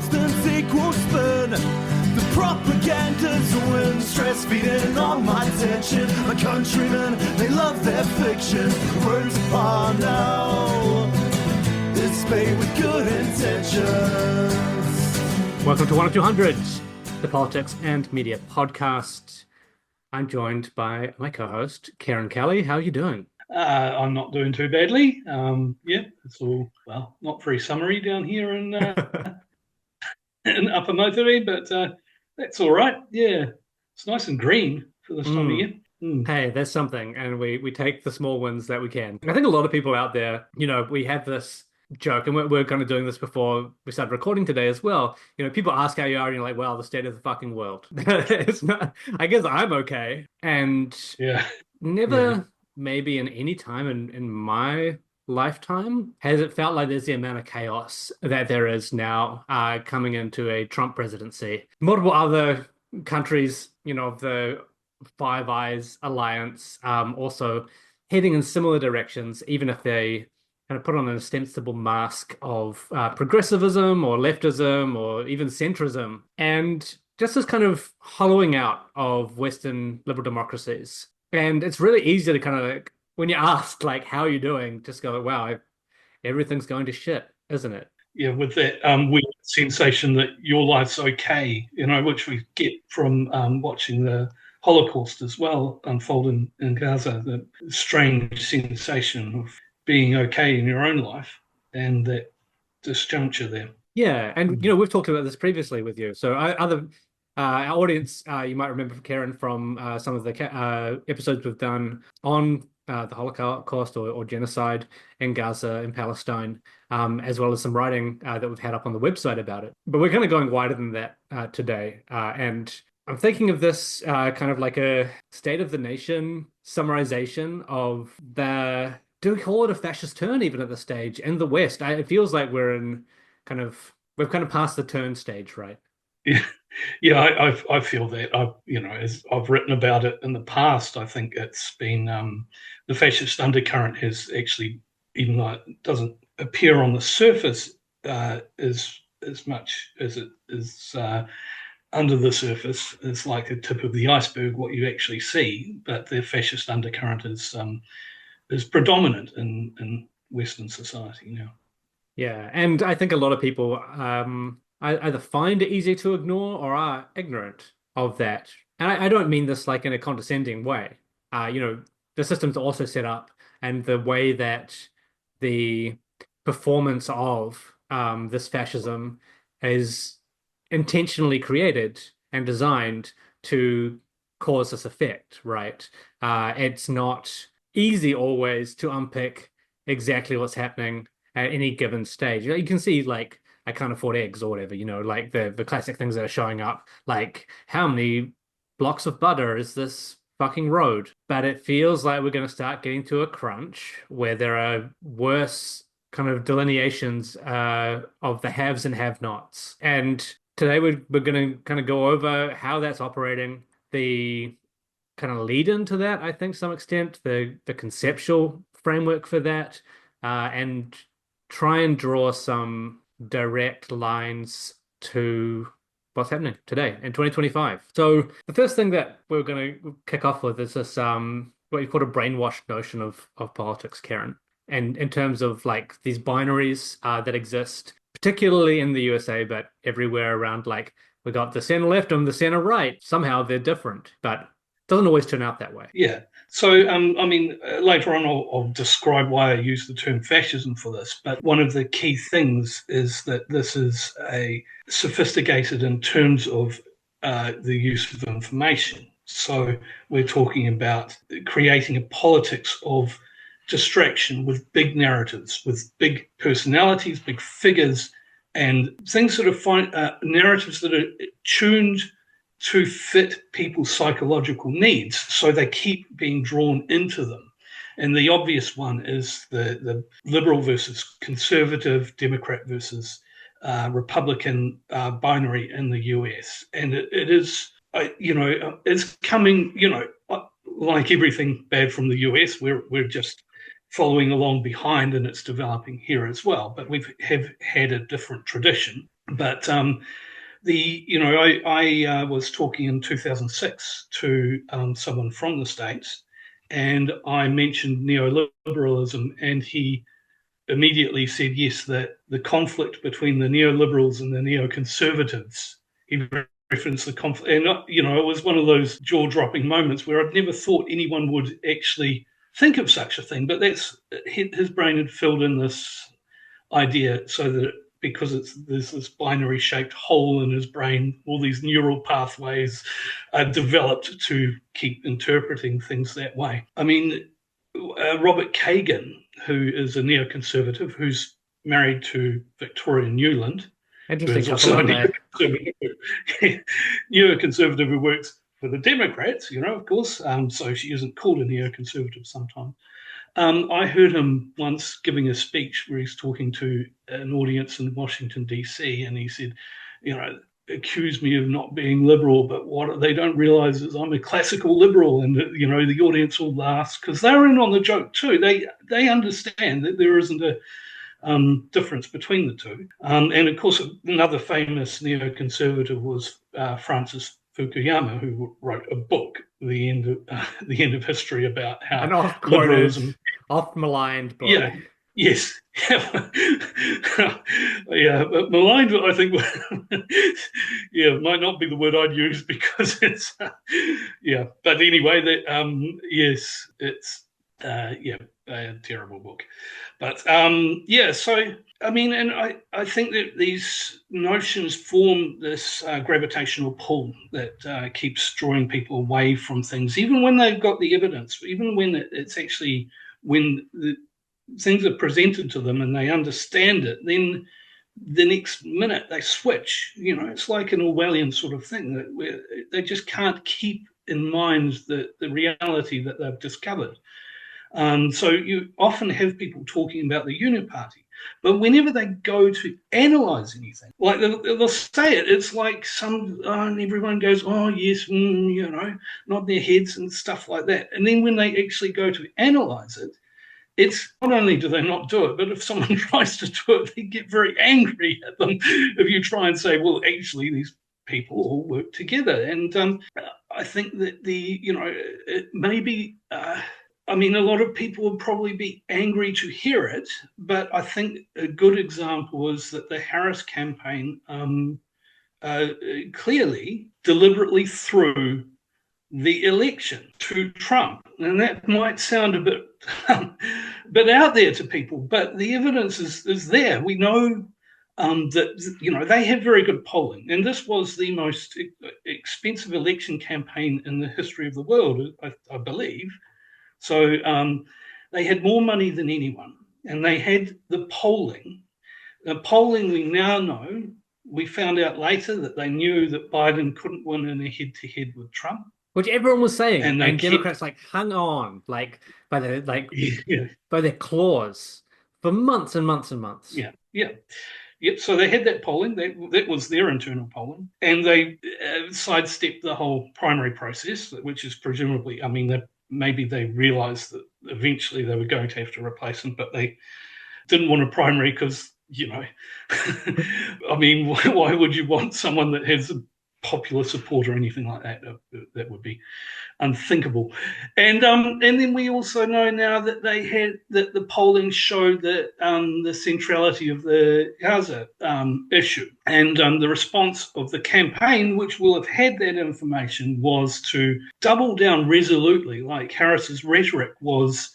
substance equals spin. The propaganda's a win, stress feeding on my tension. My countrymen, they love their fiction. Words upon now, it's made with good intentions. Welcome to 1 of 200, the Politics and Media Podcast. I'm joined by my co-host, Kieran Kelly. How are you doing? I'm not doing too badly. It's all, well, not very summery down here in Upper Motorway, but that's all right. Yeah, it's nice and green for this time of year. Hey, there's something, and we take the small wins that we can. I think a lot of people out there, we have this joke, and we're kind of doing this before we started recording today as well. People ask how you are, and you're like, well, the state of the fucking world. It's not, I guess I'm okay. And never... maybe in any time in my lifetime has it felt like there's the amount of chaos that there is now coming into a Trump presidency. Multiple other countries, of the Five Eyes alliance, also heading in similar directions, even if they kind of put on an ostensible mask of progressivism or leftism or even centrism, and just this kind of hollowing out of Western liberal democracies. And it's really easy to kind of, when you're asked, like, how are you doing, just go, wow, everything's going to shit, isn't it? Yeah, with that weird sensation that your life's okay, which we get from watching the Holocaust as well unfold in Gaza, the strange sensation of being okay in your own life and that disjuncture there. Yeah, and, we've talked about this previously with you. So our audience, you might remember Kieran from some of the episodes we've done on the Holocaust or genocide in Gaza, in Palestine, as well as some writing that we've had up on the website about it. But we're kind of going wider than that today. And I'm thinking of this kind of like a state of the nation summarization of do we call it a fascist turn even at this stage in the West? It feels like we've kind of passed the turn stage, right? Yeah, I feel that. As I've written about it in the past, I think it's been the fascist undercurrent has actually, even though it doesn't appear on the surface as much as it is under the surface, it's like a tip of the iceberg what you actually see. But the fascist undercurrent is predominant in Western society now. Yeah, and I think a lot of people either find it easy to ignore or are ignorant of that. And I don't mean this like in a condescending way. The system's also set up, and the way that the performance of this fascism is intentionally created and designed to cause this effect, right? It's not easy always to unpick exactly what's happening at any given stage. You can see, like, I can't afford eggs or whatever, like the classic things that are showing up, like how many blocks of butter is this fucking road? But it feels like we're going to start getting to a crunch where there are worse kind of delineations of the haves and have-nots. And today we're going to kind of go over how that's operating, the kind of lead into that, I think, to some extent, the conceptual framework for that, and try and draw some direct lines to what's happening today in 2025. So the first thing that we're going to kick off with is this what you call a brainwashed notion of politics, Kieran, and in terms of like these binaries that exist, particularly in the USA, but everywhere around. Like, we got the center left and the center right. Somehow they're different, but it doesn't always turn out that way. Yeah. So, later on I'll describe why I use the term fascism for this, but one of the key things is that this is a sophisticated in terms of the use of information. So we're talking about creating a politics of distraction with big narratives, with big personalities, big figures, and things that are narratives that are tuned to fit people's psychological needs, so they keep being drawn into them. And the obvious one is the liberal versus conservative, Democrat versus Republican binary in the US. And it is, it's coming, like everything bad from the US, we're just following along behind, and it's developing here as well. But we have had a different tradition. But I was talking in 2006 to someone from the States, and I mentioned neoliberalism, and he immediately said yes, that the conflict between the neoliberals and the neoconservatives. He referenced the conflict, and it was one of those jaw-dropping moments where I'd never thought anyone would actually think of such a thing. But his brain had filled in this idea so that because there's this binary shaped hole in his brain, all these neural pathways are developed to keep interpreting things that way. I mean, Robert Kagan, who is a neoconservative who's married to Victoria Newland, Interesting. who is also a neoconservative who works for the Democrats, of course, so she isn't called a neoconservative sometimes. I heard him once giving a speech where he's talking to an audience in Washington, D.C., and he said, accuse me of not being liberal, but what they don't realize is I'm a classical liberal. And, the audience all laughs because they're in on the joke too. They understand that there isn't a difference between the two. And of course, another famous neoconservative was Francis Fukuyama, who wrote a book, The End of History, about how an liberalism, oft maligned book. Yeah. Yes. Yeah, but maligned, I think, might not be the word I'd use because it's, But anyway, yes, it's, a terrible book. But, so, I mean, and I think that these notions form this gravitational pull that keeps drawing people away from things, even when they've got the evidence, even when it's actually, when the things are presented to them and they understand it, then the next minute they switch. It's like an Orwellian sort of thing where they just can't keep in mind the reality that they've discovered. So you often have people talking about the uniparty, but whenever they go to analyze anything, like they'll say it's like and everyone goes, oh yes, nod their heads and stuff like that. And then when they actually go to analyze it, it's not only do they not do it, but if someone tries to do it, they get very angry at them if you try and say, well, actually, these people all work together. And I think that it may be, a lot of people would probably be angry to hear it, but I think a good example is that the Harris campaign clearly, deliberately threw the election to Trump. And that might sound a bit out there to people, but the evidence is there. We know that they have very good polling, and this was the most expensive election campaign in the history of the world, I believe. So they had more money than anyone, and they had the polling. The polling, we now know, we found out later that they knew that Biden couldn't win in a head-to-head with Trump. Which everyone was saying, and Democrats hung on by their claws for months and months and months. Yep. So they had that polling. That was their internal polling, and they sidestepped the whole primary process, which is presumably, maybe they realised that eventually they were going to have to replace him, but they didn't want a primary because why would you want someone that has a popular support or anything like that? That would be unthinkable. And then we also know now that the polling showed that the centrality of the Gaza issue, and the response of the campaign, which will have had that information, was to double down resolutely. Like Harris's rhetoric was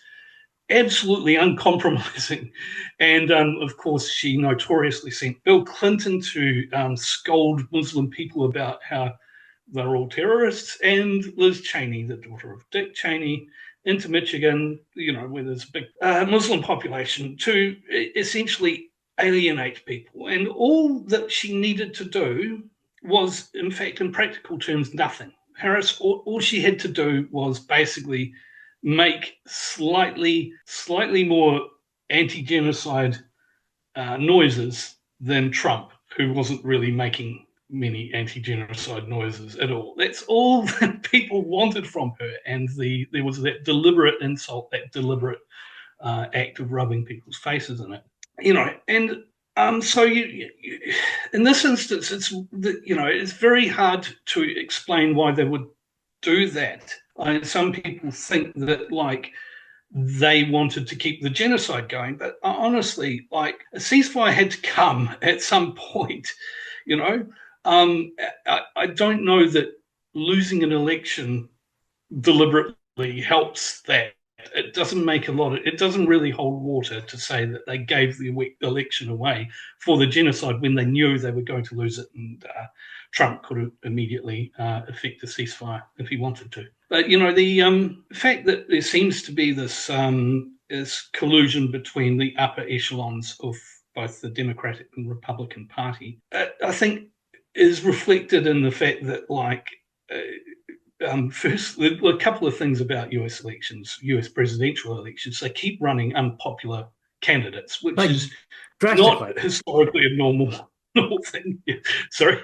absolutely uncompromising. And of course, she notoriously sent Bill Clinton to scold Muslim people about how they're all terrorists, and Liz Cheney, the daughter of Dick Cheney, into Michigan, where there's a big Muslim population, to essentially alienate people. And all that she needed to do was, in fact, in practical terms, nothing. Harris, all she had to do was basically make slightly more anti-genocide noises than Trump, who wasn't really making many anti-genocide noises at all. That's all that people wanted from her, and there was that deliberate insult, that deliberate act of rubbing people's faces in it. And So in this instance, it's very hard to explain why they would do that. Some people think that they wanted to keep the genocide going, but honestly, a ceasefire had to come at some point. You know, I don't know that losing an election deliberately helps that. It doesn't really hold water to say that they gave the election away for the genocide when they knew they were going to lose it, and Trump could immediately effect a ceasefire if he wanted to. But the fact that there seems to be this collusion between the upper echelons of both the Democratic and Republican Party, I think, is reflected in the fact that first, a couple of things about US elections, US presidential elections. They keep running unpopular candidates, which is not historically a normal thing. Yeah. Sorry,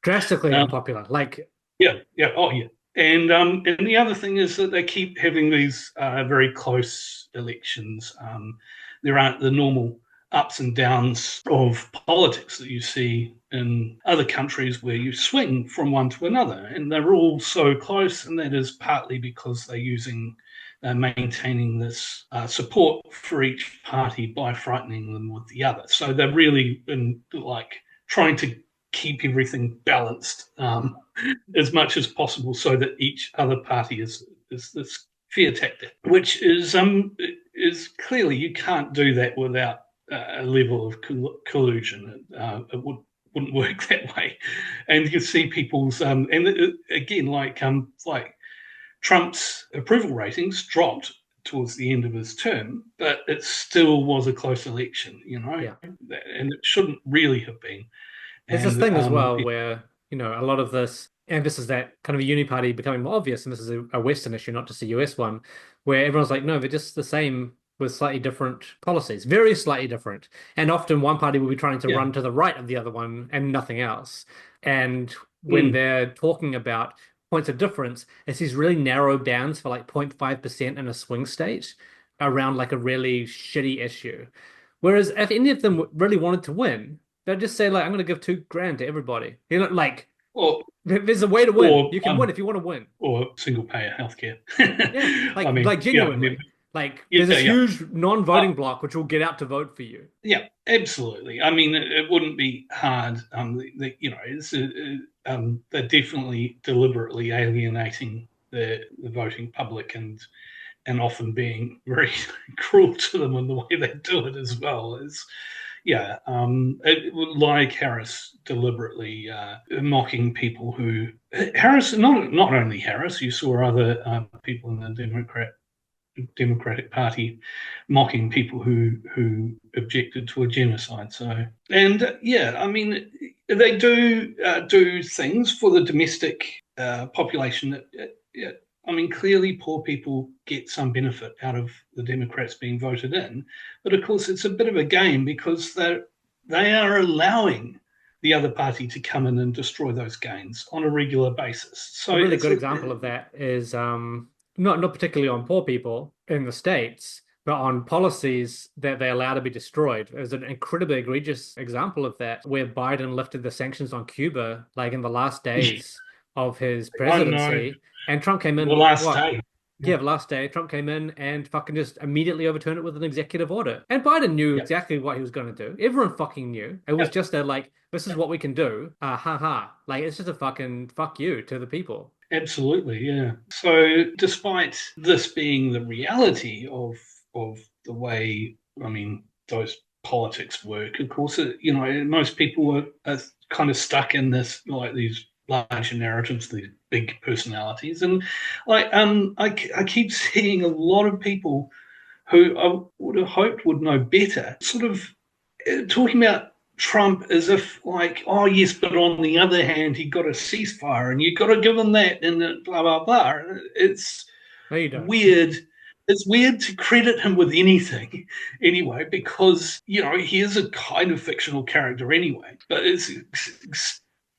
drastically unpopular. Yeah. Oh, yeah. And the other thing is that they keep having these very close elections. There aren't the normal ups and downs of politics that you see in other countries where you swing from one to another, and they're all so close, and that is partly because they're maintaining this support for each party by frightening them with the other. So they're really been trying to keep everything balanced as much as possible, so that each other party is this fear tactic, which is clearly you can't do that without a level of collusion. It wouldn't work that way. And you can see people's again, Trump's approval ratings dropped towards the end of his term, but it still was a close election, Yeah. And it shouldn't really have been. There's this thing as well where, a lot of this emphasis that kind of a uniparty becoming more obvious, and this is a Western issue, not just a US one, where everyone's like, no, they're just the same with slightly different policies, very slightly different. And often one party will be trying to run to the right of the other one and nothing else. And when they're talking about points of difference, it's these really narrow bands for 0.5% in a swing state around a really shitty issue. Whereas if any of them really wanted to win, they'd just say, I'm going to give $2,000 to everybody. There's a way to win. You can win if you want to win. Or single payer healthcare. Yeah, genuinely. There's a huge non-voting block which will get out to vote for you. Yeah, absolutely. I mean, it wouldn't be hard. They're definitely deliberately alienating the voting public and often being very cruel to them in the way they do it as well. Like Harris deliberately mocking people who not only Harris, you saw other people in the Democratic Party mocking people who objected to a genocide. So, and I mean, they do things for the domestic population. I mean, clearly poor people get some benefit out of the Democrats being voted in, but of course it's a bit of a game because they are allowing the other party to come in and destroy those gains on a regular basis. So a really good example of that is not particularly on poor people in the States, but on policies that they allow to be destroyed. There's an incredibly egregious example of that, where Biden lifted the sanctions on Cuba in the last days of his presidency. And Trump came in the last day. Yeah, the last day, Trump came in and fucking just immediately overturned it with an executive order. And Biden knew exactly what he was going to do. Everyone fucking knew. It was just this is what we can do. It's just a fucking fuck you to the people. Absolutely, yeah. So despite this being the reality of the way, those politics work, of course, most people are kind of stuck in this, these larger narratives, these big personalities. And I keep seeing a lot of people who I would have hoped would know better, sort of talking about Trump as if oh yes, but on the other hand, he got a ceasefire and you got to give him that and blah, blah, blah. It's weird. It's weird to credit him with anything anyway, because, he is a kind of fictional character anyway, but it's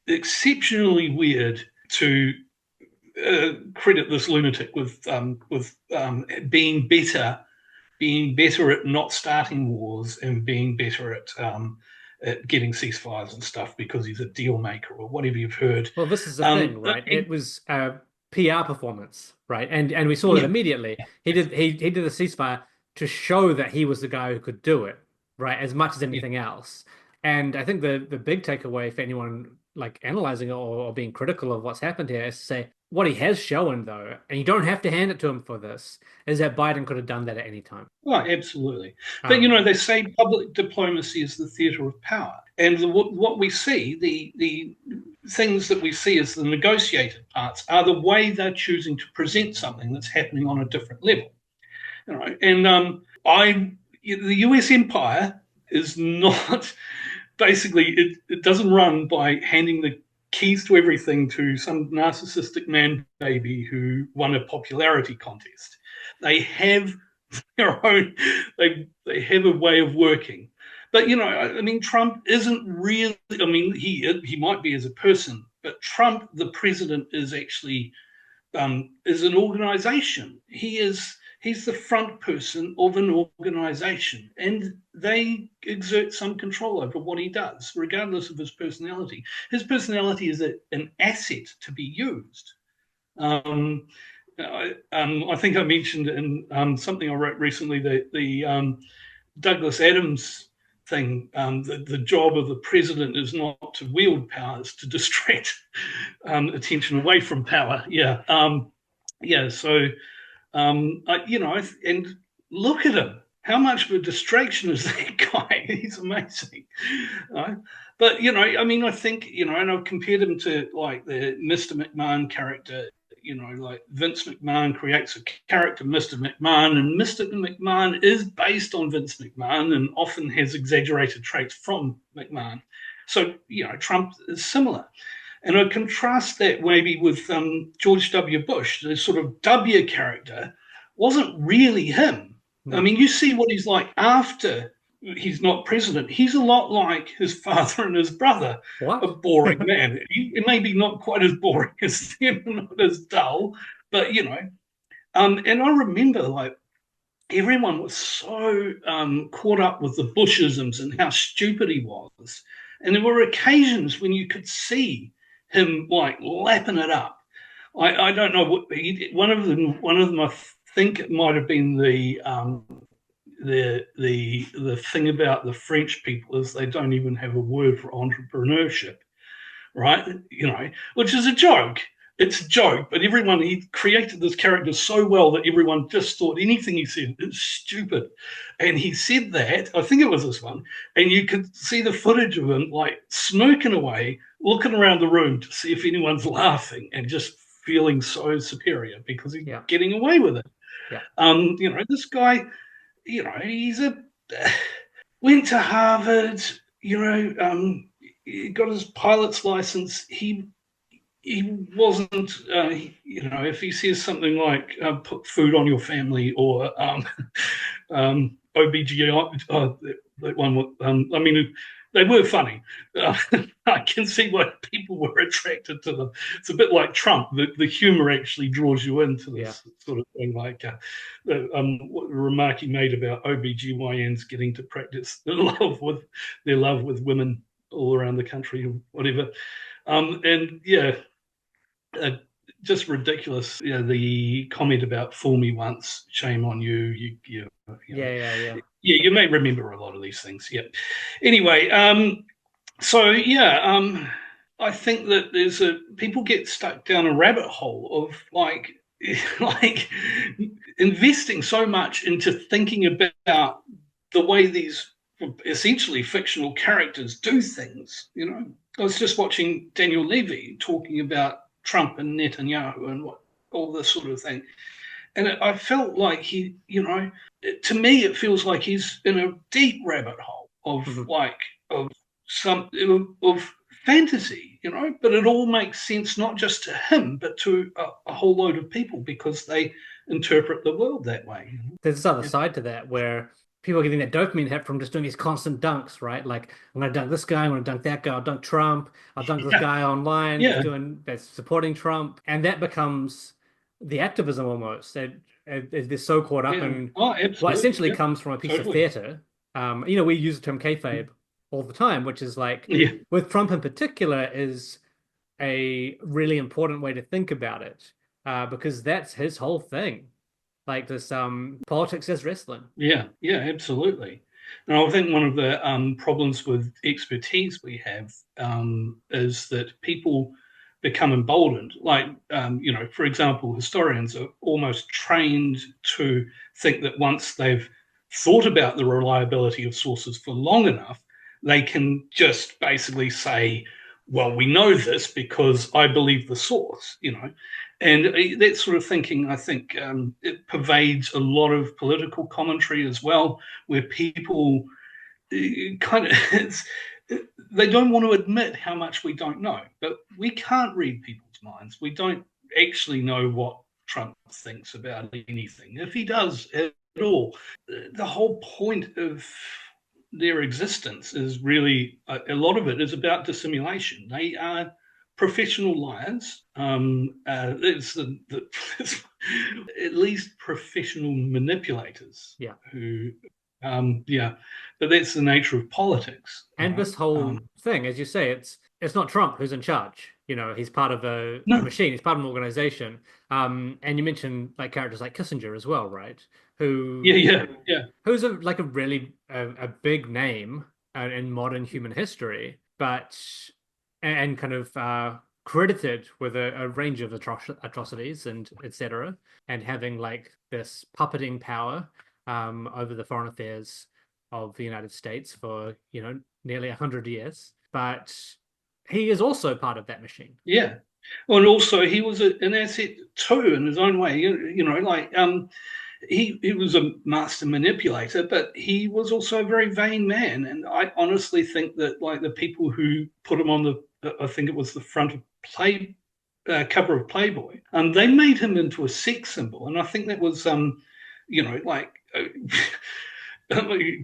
exceptionally weird to credit this lunatic with being better being better at not starting wars and being better at getting ceasefires and stuff because he's a deal maker or whatever you've heard. Well, this is the thing, right? It was a PR performance, right? And we saw that immediately. He did a ceasefire to show that he was the guy who could do it, right? As much as anything else. And I think the big takeaway for anyone like analyzing it or being critical of what's happened here is to say what he has shown, though, and you don't have to hand it to him for this, is that Biden could have done that at any time. Well, absolutely. But, they say public diplomacy is the theatre of power. And what we see, the things that we see as the negotiated parts are the way they're choosing to present something that's happening on a different level. And the US empire is not... Basically, it doesn't run by handing the keys to everything to some narcissistic man baby who won a popularity contest. They have their own, they have a way of working. But, Trump isn't really, he might be as a person, but Trump, the president, is actually, is an organization. He's the front person of an organization, and they exert some control over what he does, regardless of his personality. His personality is an asset to be used. I think I mentioned in something I wrote recently that the Douglas Adams thing, the job of the president is not to wield power, it's to distract attention away from power. And look at him. How much of a distraction is that guy? He's amazing. But, I think, and I've compared him to like the Mr. McMahon character, like Vince McMahon creates a character, Mr. McMahon, and Mr. McMahon is based on Vince McMahon and often has exaggerated traits from McMahon. So, Trump is similar. And I contrast that maybe with George W. Bush. The sort of W character wasn't really him. No. You see what he's like after he's not president. He's a lot like his father and his brother. What? A boring man. He maybe not quite as boring as them, not as dull, but, and I remember, like, everyone was so caught up with the Bushisms and how stupid he was. And there were occasions when you could see him like lapping it up. I don't know what one of them. I think it might have been the thing about the French people is they don't even have a word for entrepreneurship, right? Which is a joke. It's a joke, but he created this character so well that everyone just thought anything he said is stupid. And he said that, I think it was this one, and you could see the footage of him like smirking away, looking around the room to see if anyone's laughing and just feeling so superior because he's getting away with it. Yeah. This guy, he's went to Harvard, he got his pilot's license. He wasn't, if he says something like put food on your family or OBGI, that one, they were funny. I can see why people were attracted to them. It's a bit like Trump. The humor actually draws you into this sort of thing, like what the remark he made about OBGYNs getting to practice their love with women all around the country or whatever. Just ridiculous. The comment about "fool me once, shame on you." You may remember a lot of these things. Yeah. Anyway, I think that people get stuck down a rabbit hole of like investing so much into thinking about the way these essentially fictional characters do things. I was just watching Daniel Levy talking about Trump and Netanyahu and all this sort of thing. And I felt like to me, it feels like he's in a deep rabbit hole of of fantasy, but it all makes sense, not just to him, but to a whole load of people because they interpret the world that way. There's this other side to that where people are getting that dopamine hit from just doing these constant dunks, right? Like, I'm going to dunk this guy, I'm going to dunk that guy, I'll dunk Trump, I'll dunk this guy online that's supporting Trump. And that becomes the activism almost. they're so caught up Yeah. in Oh, what absolutely. essentially Yeah, comes from a piece of totally. theater. We use the term kayfabe all the time, which is like, Yeah. with Trump in particular, is a really important way to think about it, because that's his whole thing. Like this, politics as wrestling. Yeah, yeah, absolutely. And I think one of the problems with expertise we have is that people become emboldened. Like, for example, historians are almost trained to think that once they've thought about the reliability of sources for long enough, they can just basically say, well, we know this because I believe the source. And that sort of thinking, I think, it pervades a lot of political commentary as well, where people kind of they don't want to admit how much we don't know. But we can't read people's minds. We don't actually know what Trump thinks about anything, if he does at all. The whole point of their existence is really a lot of it is about dissimulation. They are professional liars. It's it's at least professional manipulators. Yeah. Who, yeah, but that's the nature of politics. And Right? this whole thing, as you say, it's not Trump who's in charge. He's part of a No, machine. He's part of an organization. And you mentioned like characters like Kissinger as well, right? yeah, Who yeah, yeah, who's a really a big name in modern human history, but and kind of credited with a range of atrocities and etc. And having like this puppeting power over the foreign affairs of the United States for nearly 100 years. But he is also part of that machine. yeah. Well, and also he was an asset too in his own way. Like he was a master manipulator, but he was also a very vain man. And I honestly think that like the people who put him on I think it was the front of cover of Playboy, they made him into a sex symbol, and I think that was like.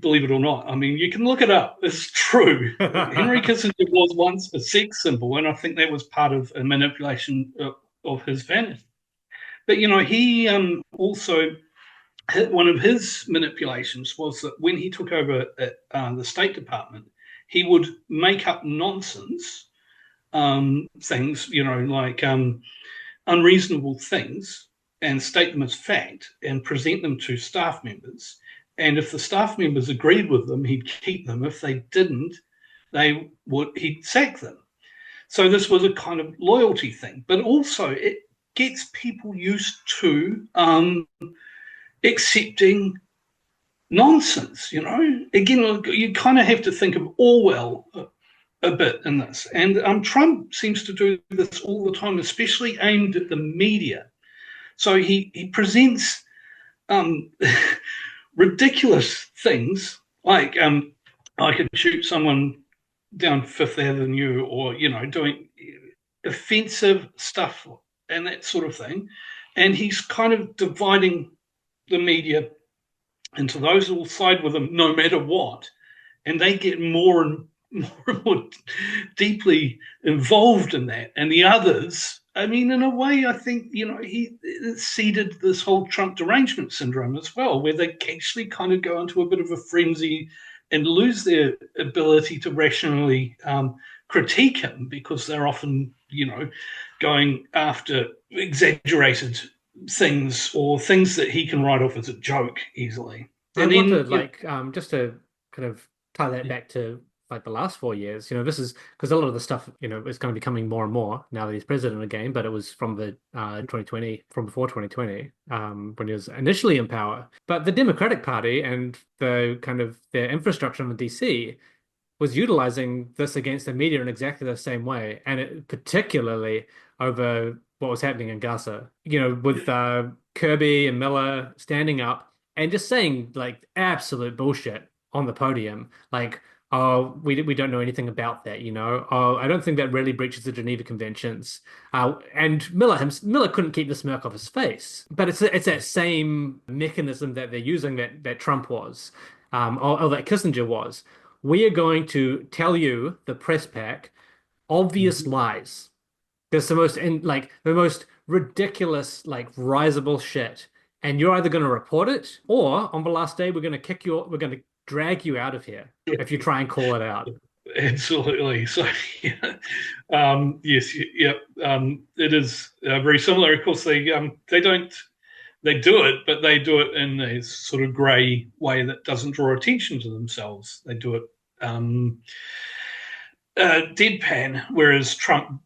Believe it or not, I mean, you can look it up. It's true. Henry Kissinger was once a sex symbol, and I think that was part of a manipulation of his vanity. But he also one of his manipulations was that when he took over at the State Department, he would make up nonsense things, like unreasonable things, and state them as fact and present them to staff members. And if the staff members agreed with them, he'd keep them. If they didn't, he'd sack them. So this was a kind of loyalty thing, but also it gets people used to accepting nonsense. Again, you kind of have to think of Orwell a bit in this, and Trump seems to do this all the time, especially aimed at the media. So he presents ridiculous things like I could shoot someone down Fifth Avenue, or doing offensive stuff and that sort of thing, and he's kind of dividing the media into those who will side with him no matter what, and they get more and more deeply involved in that, and the others. I mean, in a way, I think, he seeded this whole Trump derangement syndrome as well, where they actually kind of go into a bit of a frenzy and lose their ability to rationally critique him, because they're often, going after exaggerated things or things that he can write off as a joke easily. I want to just to kind of tie that back to like the last 4 years. This is because a lot of the stuff is going to be coming more and more now that he's president again, but it was from the 2020, from before 2020, when he was initially in power. But the Democratic Party and the kind of their infrastructure in DC was utilizing this against the media in exactly the same way, and it particularly over what was happening in Gaza. With Kirby and Miller standing up and just saying like absolute bullshit on the podium, like, oh, we don't know anything about that, Oh, I don't think that really breaches the Geneva Conventions. And Miller couldn't keep the smirk off his face. But it's that same mechanism that they're using that Trump was, or that Kissinger was. We are going to tell you, the press pack, obvious lies. There's the most ridiculous, like, risible shit. and you're either going to report it, or on the last day, we're going to drag you out of here if you try and call it out. Absolutely. So, yeah, yes, yeah, it is very similar. Of course, they don't they do it, but they do it in a sort of grey way that doesn't draw attention to themselves. They do it deadpan, whereas Trump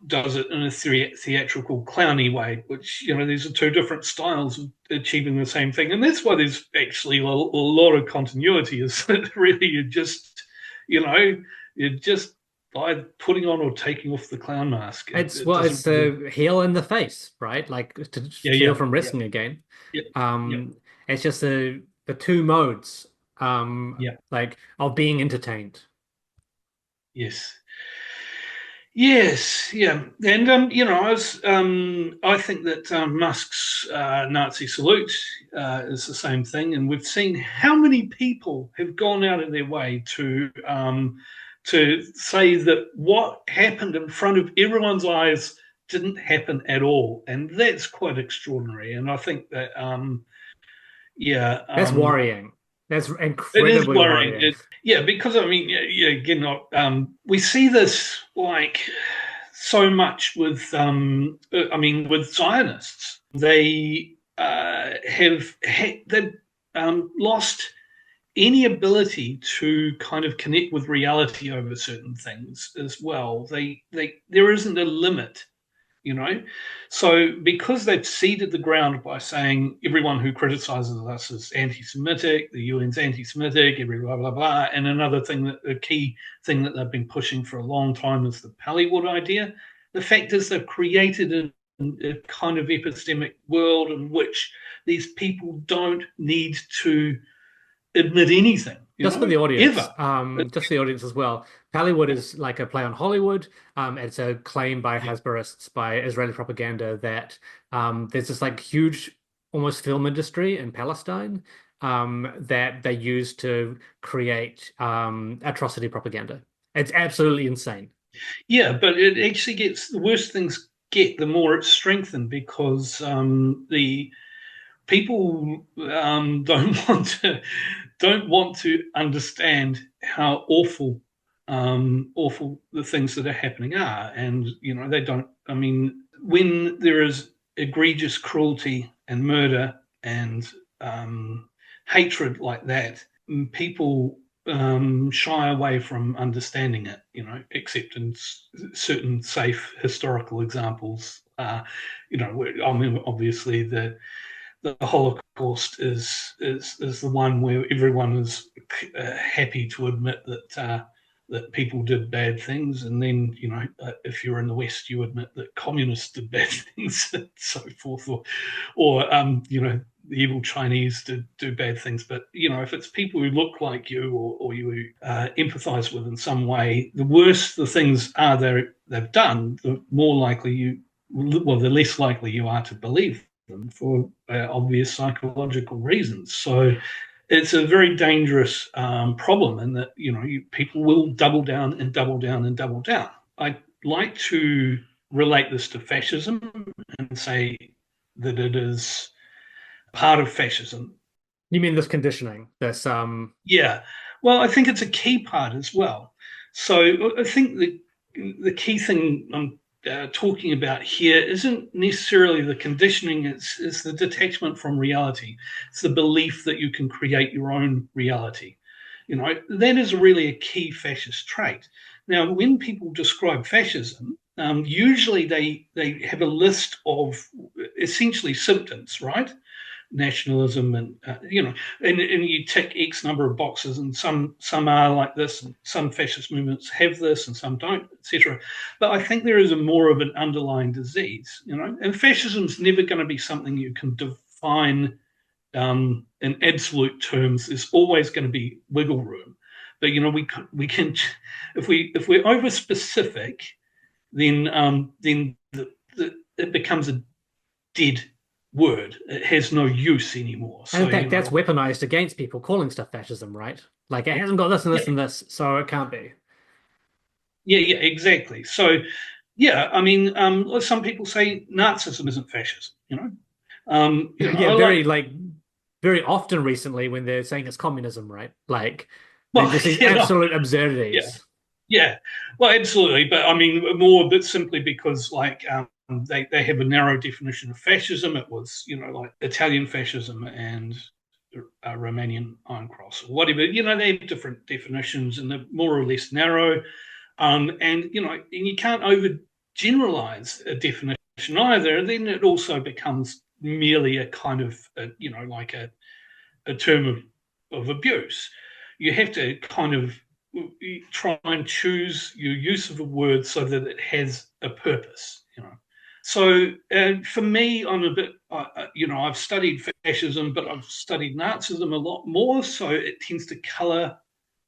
does it in a theatrical, clowny way, which, these are two different styles of achieving the same thing. And that's why there's actually a lot of continuity, is that really you're just by putting on or taking off the clown mask. It's the heel in the face, right? Like to steal from wrestling again. Yeah. It's just the two modes, Yeah. like of being entertained. Yes. Yes, yeah, and I think that Musk's Nazi salute is the same thing, and we've seen how many people have gone out of their way to say that what happened in front of everyone's eyes didn't happen at all, and that's quite extraordinary. And I think that that's worrying. That's incredibly it is worrying. Because again, we see this like so much with with Zionists. They they've lost any ability to kind of connect with reality over certain things as well. There isn't a limit. So because they've seeded the ground by saying everyone who criticizes us is anti-Semitic, the UN's anti-Semitic, every blah, blah, blah. And another thing, a key thing that they've been pushing for a long time is the Pallywood idea. The fact is they've created a kind of epistemic world in which these people don't need to admit anything. Just for the audience, just for the audience as well. Pallywood is like a play on Hollywood. It's a claim by Hasburists, by Israeli propaganda, that there's this like huge, almost film industry in Palestine that they use to create atrocity propaganda. It's absolutely insane. Yeah, but it actually gets, the worse things get, the more it's strengthened, because the people don't want to understand how awful the things that are happening are. And they don't. I mean, when there is egregious cruelty and murder and hatred like that, people shy away from understanding it, except in certain safe historical examples. Obviously the Holocaust is the one where everyone is happy to admit that people did bad things, and then if you're in the West, you admit that communists did bad things, and so forth, or the evil Chinese did do bad things. But if it's people who look like you or you empathize with in some way, the worse the things are they've done, the less likely you are to believe them for obvious psychological reasons. So it's a very dangerous problem, in that people will double down and double down and double down. I like to relate this to fascism and say that it is part of fascism. You mean this conditioning? This Yeah. Well, I think it's a key part as well. So I think the key thing I'm talking about here isn't necessarily the conditioning, it's the detachment from reality. It's the belief that you can create your own reality. That is really a key fascist trait. Now, when people describe fascism, usually they have a list of essentially symptoms, right? Nationalism, and and you tick X number of boxes, and some are like this, and some fascist movements have this and some don't, etc. But I think there is more of an underlying disease, and fascism's never going to be something you can define in absolute terms. There's always going to be wiggle room, but we can if we're over specific, then it becomes a dead word. It has no use anymore. So, in fact, that's weaponized against people, calling stuff fascism, right? Like, it hasn't got this and this and this, so it can't be. Yeah, exactly. So, I mean, some people say Nazism isn't fascism, Yeah, very often recently when they're saying it's communism, right? Like they're well, just these you know, absolute yeah, absurdities. yeah, well, absolutely. But I mean, more but simply because they have a narrow definition of fascism. It was, like Italian fascism and Romanian Iron Cross or whatever. They have different definitions and they're more or less narrow. And you can't overgeneralize a definition either. Then it also becomes merely a kind of, like a term of abuse. You have to kind of try and choose your use of a word so that it has a purpose. So for me, I'm a bit, I've studied fascism, but I've studied Nazism a lot more. So it tends to color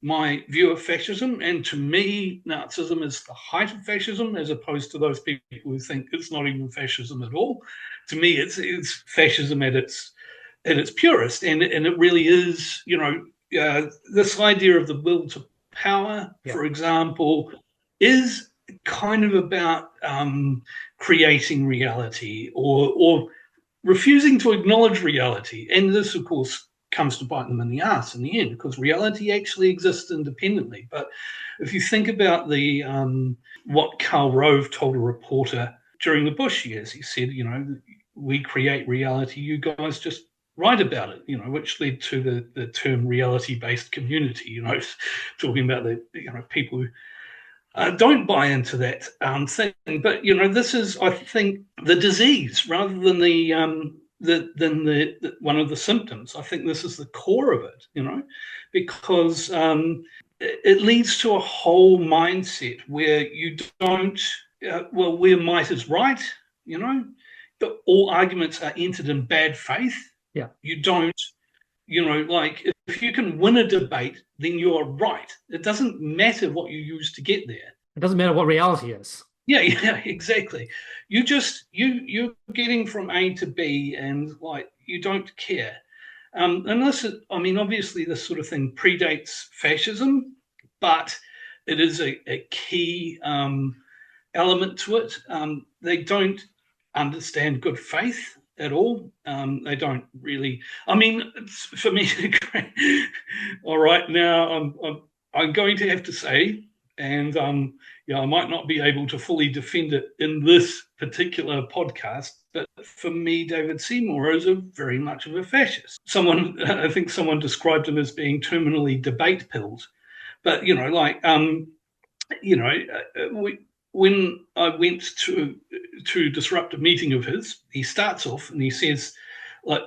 my view of fascism. And to me, Nazism is the height of fascism, as opposed to those people who think it's not even fascism at all. To me, it's fascism at its purest, and it really is, this idea of the will to power, Yeah. for example, is kind of about creating reality or refusing to acknowledge reality. And this, of course, comes to bite them in the ass in the end, because reality actually exists independently. But if you think about what Karl Rove told a reporter during the Bush years, he said, we create reality, you guys just write about it, which led to the term reality-based community, talking about the people who don't buy into that thing. But this is, I think, the disease rather than the one of the symptoms. I think this is the core of it, because it leads to a whole mindset where you don't, where might is right, but all arguments are entered in bad faith. Yeah. You don't, like if you can win a debate, then you're right. It doesn't matter what you use to get there. It doesn't matter what reality is. Yeah, exactly. You're getting from A to B, and like you don't care. Unless obviously this sort of thing predates fascism, but it is a key element to it. They don't understand good faith at all. They don't really. For me, all right. Now, I'm going to have to say, and I might not be able to fully defend it in this particular podcast, but for me, David Seymour is very much of a fascist. I think someone described him as being terminally debate pilled. But when I went to disrupt a meeting of his, he starts off and he says, like,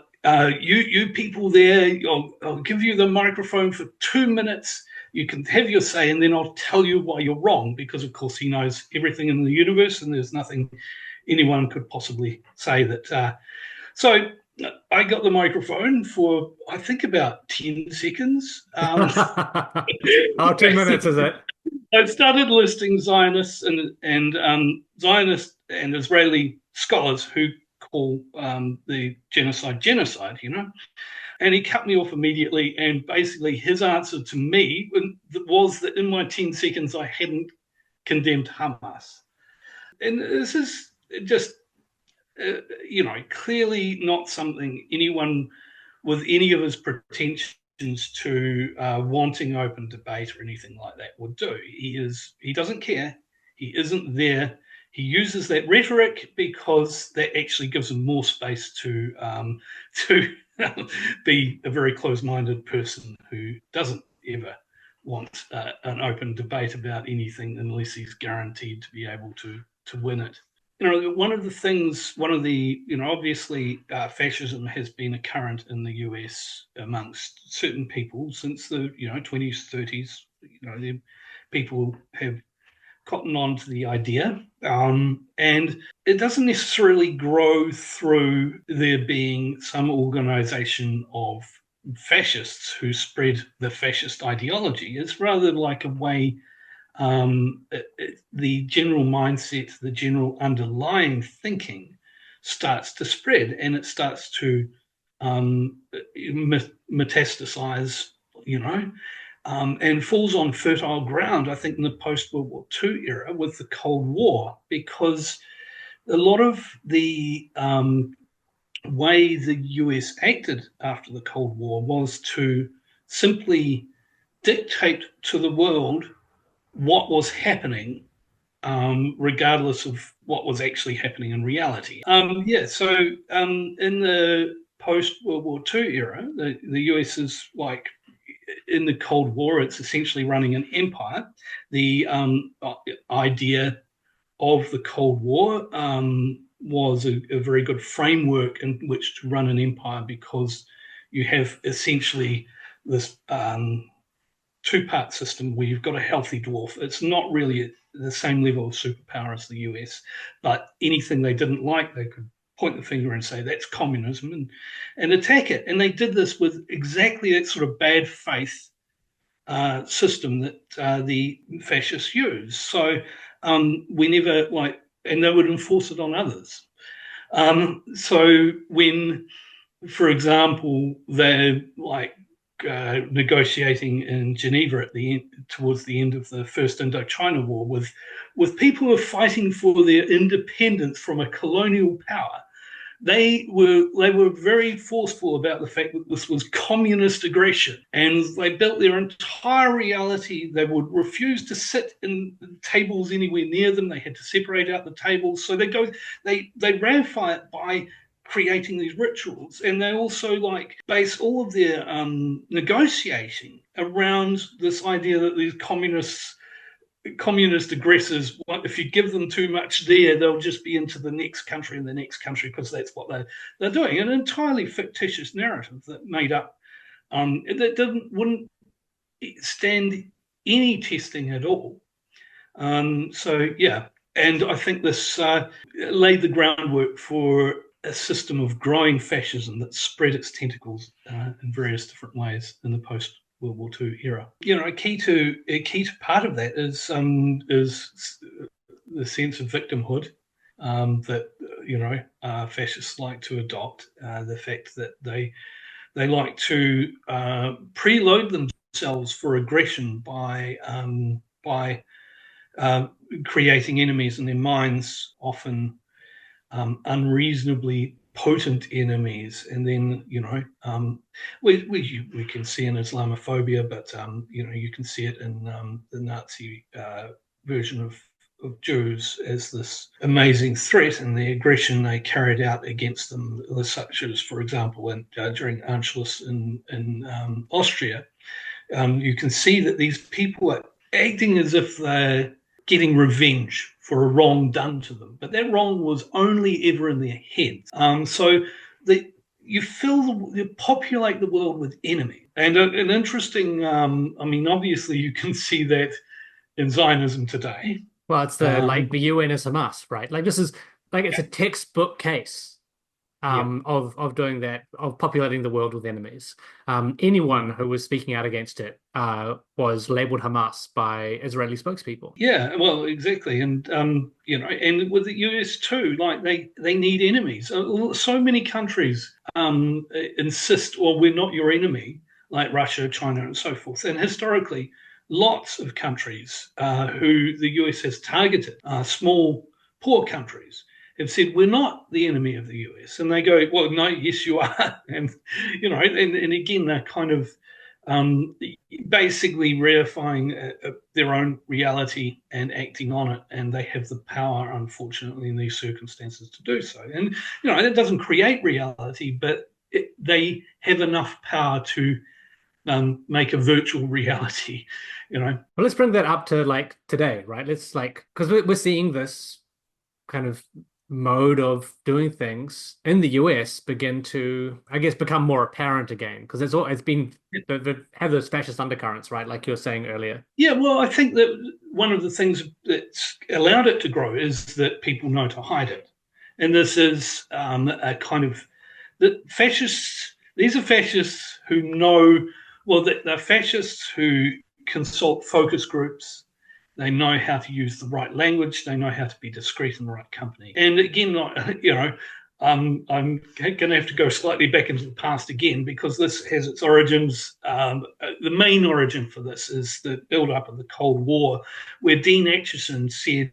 you people there, I'll give you the microphone for 2 minutes. You can have your say, and then I'll tell you why you're wrong, because, of course, he knows everything in the universe, and there's nothing anyone could possibly say that. So I got the microphone for, I think, about 10 seconds. 2 minutes, is it? I started listing Zionists and Zionist and Israeli scholars who call the genocide, and he cut me off immediately. And basically his answer to me was that in my 10 seconds I hadn't condemned Hamas. And this is just, clearly not something anyone with any of his pretensions to wanting open debate or anything like that would do. He doesn't care. He isn't there. He uses that rhetoric because that actually gives him more space to be a very closed-minded person who doesn't ever want an open debate about anything unless he's guaranteed to be able to win it. Obviously fascism has been a current in the US amongst certain people since the 20s, 30s. People have cottoned on to the idea, and it doesn't necessarily grow through there being some organization of fascists who spread the fascist ideology. It's rather like a way the general mindset, the general underlying thinking starts to spread, and it starts to metastasize, and falls on fertile ground, I think, in the post-World War II era with the Cold War, because a lot of the way the US acted after the Cold War was to simply dictate to the world what was happening, regardless of what was actually happening in reality. So in the post-World War II era, the US is like, in the Cold War, it's essentially running an empire. The idea of the Cold War was a very good framework in which to run an empire, because you have essentially this two-part system where you've got a healthy dwarf. It's not really the same level of superpower as the US, but anything they didn't like, they could point the finger and say that's communism, and attack it. And they did this with exactly that sort of bad faith system that the fascists use. So we never and they would enforce it on others. So when, for example, they're negotiating in Geneva at the end, towards the end of the First Indochina War, with people who are fighting for their independence from a colonial power, they were very forceful about the fact that this was communist aggression, and they built their entire reality. They would refuse to sit in tables anywhere near them. They had to separate out the tables. So they ratify it by creating these rituals, and they also base all of their negotiating around this idea that these communist aggressors, if you give them too much there, they'll just be into the next country and the next country, because that's what they're doing. An entirely fictitious narrative that made up that wouldn't stand any testing at all. And I think this laid the groundwork for a system of growing fascism that spread its tentacles in various different ways in the post-World War II era. A key to part of that is the sense of victimhood that fascists like to adopt. The fact that they like to preload themselves for aggression by creating enemies in their minds, often unreasonably potent enemies. And then we can see in Islamophobia, but you can see it in the Nazi version of Jews as this amazing threat, and the aggression they carried out against them, such as, for example, during Anschluss in Austria. You can see that these people are acting as if they're getting revenge for a wrong done to them, but that wrong was only ever in their heads. So you populate the world with enemies. And an interesting, obviously you can see that in Zionism today. Well, it's the UN is Hamas, right? This is it's a textbook case of doing that, of populating the world with enemies. Anyone who was speaking out against it was labeled Hamas by Israeli spokespeople. Yeah, well, exactly. And and with the US too, they need enemies. So many countries insist, well, we're not your enemy, like Russia, China, and so forth. And historically, lots of countries who the US has targeted, small, poor countries, have said, we're not the enemy of the US. And they go, well, no, yes, you are. And, and again, they're kind of basically ratifying their own reality and acting on it. And they have the power, unfortunately, in these circumstances to do so. And, it doesn't create reality, but they have enough power to make a virtual reality, Well, let's bring that up to today, right? Let's because we're seeing this kind of mode of doing things in the US begin to, I guess, become more apparent again, because it's been have those fascist undercurrents, right? Like you were saying earlier. Yeah, well, I think that one of the things that's allowed it to grow is that people know to hide it, and this is a kind of the fascists. These are fascists who know. Well, they're fascists who consult focus groups. They know how to use the right language. They know how to be discreet in the right company. And again, I'm going to have to go slightly back into the past again, because this has its origins. The main origin for this is the build-up of the Cold War, where Dean Acheson said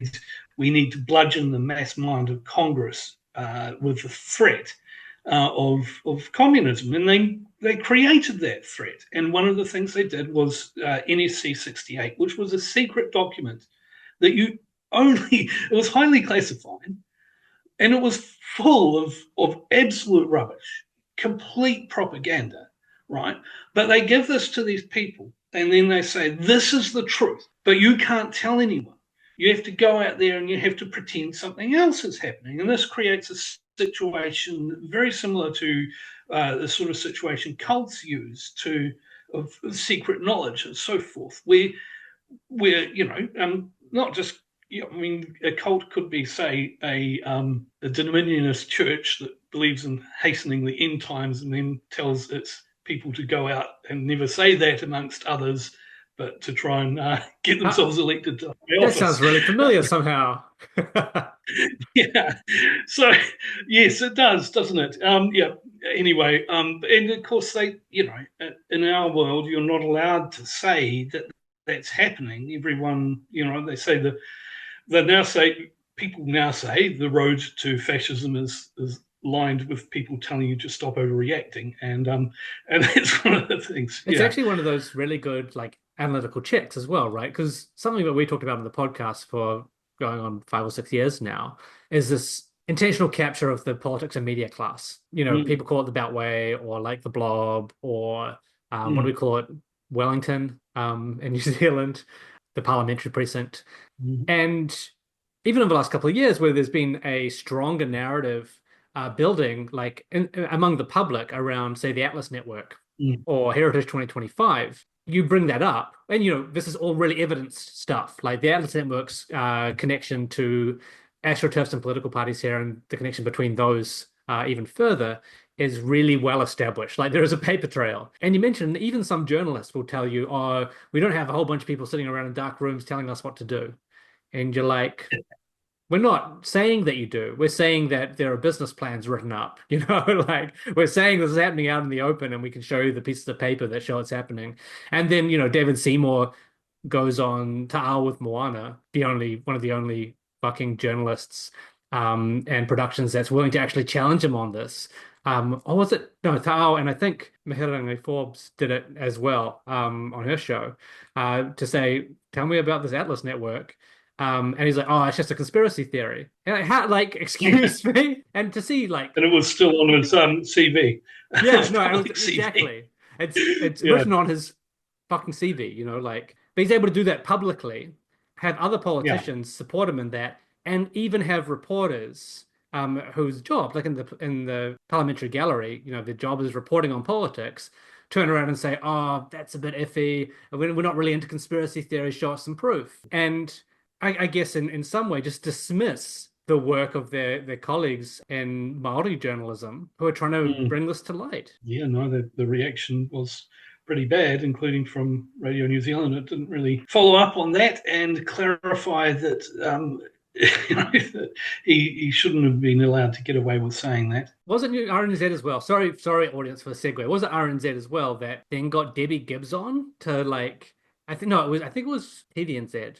we need to bludgeon the mass mind of Congress with the threat of communism, and they created that threat. And one of the things they did was NSC 68, which was a secret document that it was highly classified, and it was full of absolute rubbish, complete propaganda, right? But they give this to these people, and then they say, this is the truth, but you can't tell anyone. You have to go out there and you have to pretend something else is happening. And this creates a situation very similar to the sort of situation cults use of secret knowledge and so forth, where not just, I mean, a cult could be, say, a dominionist church that believes in hastening the end times and then tells its people to go out and never say that amongst others, but to try and get themselves elected to the office. That sounds really familiar somehow. Yeah. So, yes, it does, doesn't it? Yeah. Anyway, and of course, in our world, you're not allowed to say that that's happening. Everyone, people now say the road to fascism is lined with people telling you to stop overreacting, and that's one of the things. It's actually one of those really good analytical checks as well, right? Because something that we talked about in the podcast for going on 5 or 6 years now is this intentional capture of the politics and media class. People call it the Beltway, or the Blob, or what do we call it? Wellington in New Zealand, the parliamentary precinct. And even over the last couple of years, where there's been a stronger narrative building among the public around, say, the Atlas Network or Heritage 2025, you bring that up, and this is all really evidenced stuff, like the Atlas Network's connection to AstroTurfs and political parties here, and the connection between those even further is really well established. There is a paper trail. And you mentioned even some journalists will tell you, oh, we don't have a whole bunch of people sitting around in dark rooms telling us what to do. And you're like, we're not saying that you do. We're saying that there are business plans written up, we're saying this is happening out in the open, and we can show you the pieces of paper that show it's happening. And then, David Seymour goes on Ta'al with Moana, one of the only fucking journalists and productions that's willing to actually challenge him on this. Or was it? No, Ta'al, and I think Mihirangi Forbes did it as well on her show to say, tell me about this Atlas Network. And he's like, oh, it's just a conspiracy theory. And excuse me? And to see and it was still on his CV. Yeah, no, exactly. It's written on his fucking CV, but he's able to do that publicly, have other politicians support him in that, and even have reporters whose job, in the parliamentary gallery, their job is reporting on politics, turn around and say, oh, that's a bit iffy, we're not really into conspiracy theories, show us some proof. And I guess in some way just dismiss the work of their colleagues in Māori journalism who are trying to bring this to light. Yeah, no, the reaction was pretty bad, including from Radio New Zealand. It didn't really follow up on that and clarify that that he shouldn't have been allowed to get away with saying that. Wasn't it RNZ as well? Sorry, audience, for the segue. Was it RNZ as well that then got Debbie Gibbs on to I think it was TVNZ.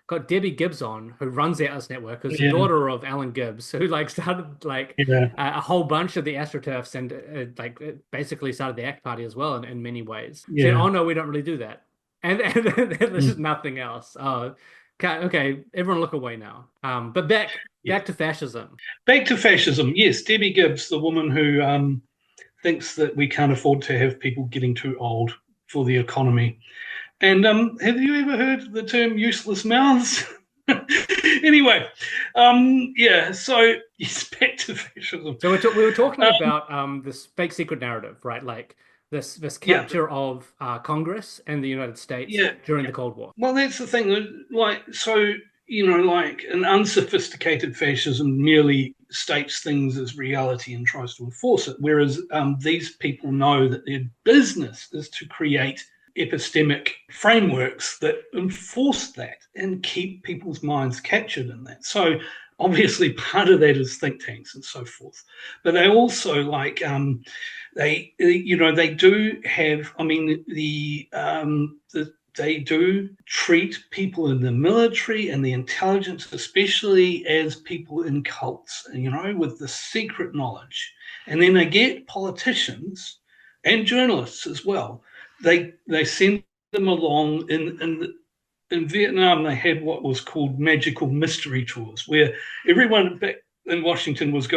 Got Debbie Gibbs on, who runs the Atlas Network, who's the daughter of Alan Gibbs, who started a whole bunch of the AstroTurfs and basically started the ACT Party as well in many ways. Yeah. Said, oh no, we don't really do that, and there's just nothing else. Okay, everyone look away now. But back to fascism. Back to fascism. Yes, Debbie Gibbs, the woman who thinks that we can't afford to have people getting too old for the economy. And have you ever heard the term useless mouths? Anyway, so yes, back to fascism. So we were talking about this fake secret narrative, right? This capture of Congress and the United States during the Cold War. Well, that's the thing. An unsophisticated fascism merely states things as reality and tries to enforce it, whereas these people know that their business is to create epistemic frameworks that enforce that and keep people's minds captured in that. So obviously part of that is think tanks and so forth, but they also they do have, the they do treat people in the military and the intelligence especially as people in cults, with the secret knowledge. And then they get politicians and journalists as well. They send them along in Vietnam. They had what was called magical mystery tours, where everyone back in Washington was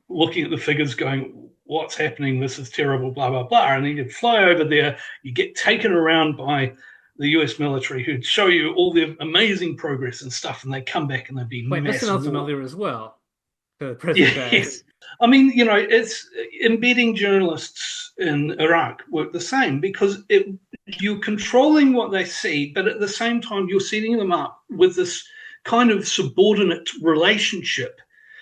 looking at the figures, going, what's happening? This is terrible, blah, blah, blah. And then you'd fly over there, you get taken around by the US military who'd show you all their amazing progress and stuff, and they come back and they'd be Wait, this sounds familiar as well. The present day. Yes. I mean, it's embedding journalists in Iraq work the same, because you're controlling what they see, but at the same time, you're setting them up with this kind of subordinate relationship,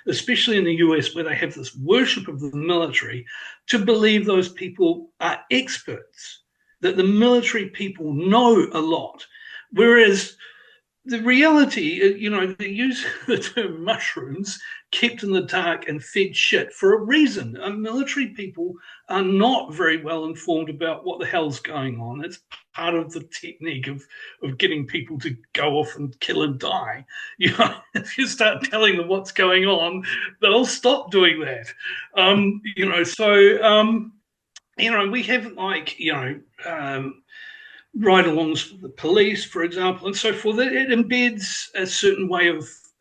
especially in the US, where they have this worship of the military, to believe those people are experts, that the military people know a lot. Whereas the reality, they use the term mushrooms, kept in the dark and fed shit for a reason. Military people are not very well informed about what the hell's going on. It's part of the technique of getting people to go off and kill and die. If you start telling them what's going on, they'll stop doing that. We have ride-alongs with the police, for example, and so forth. It embeds a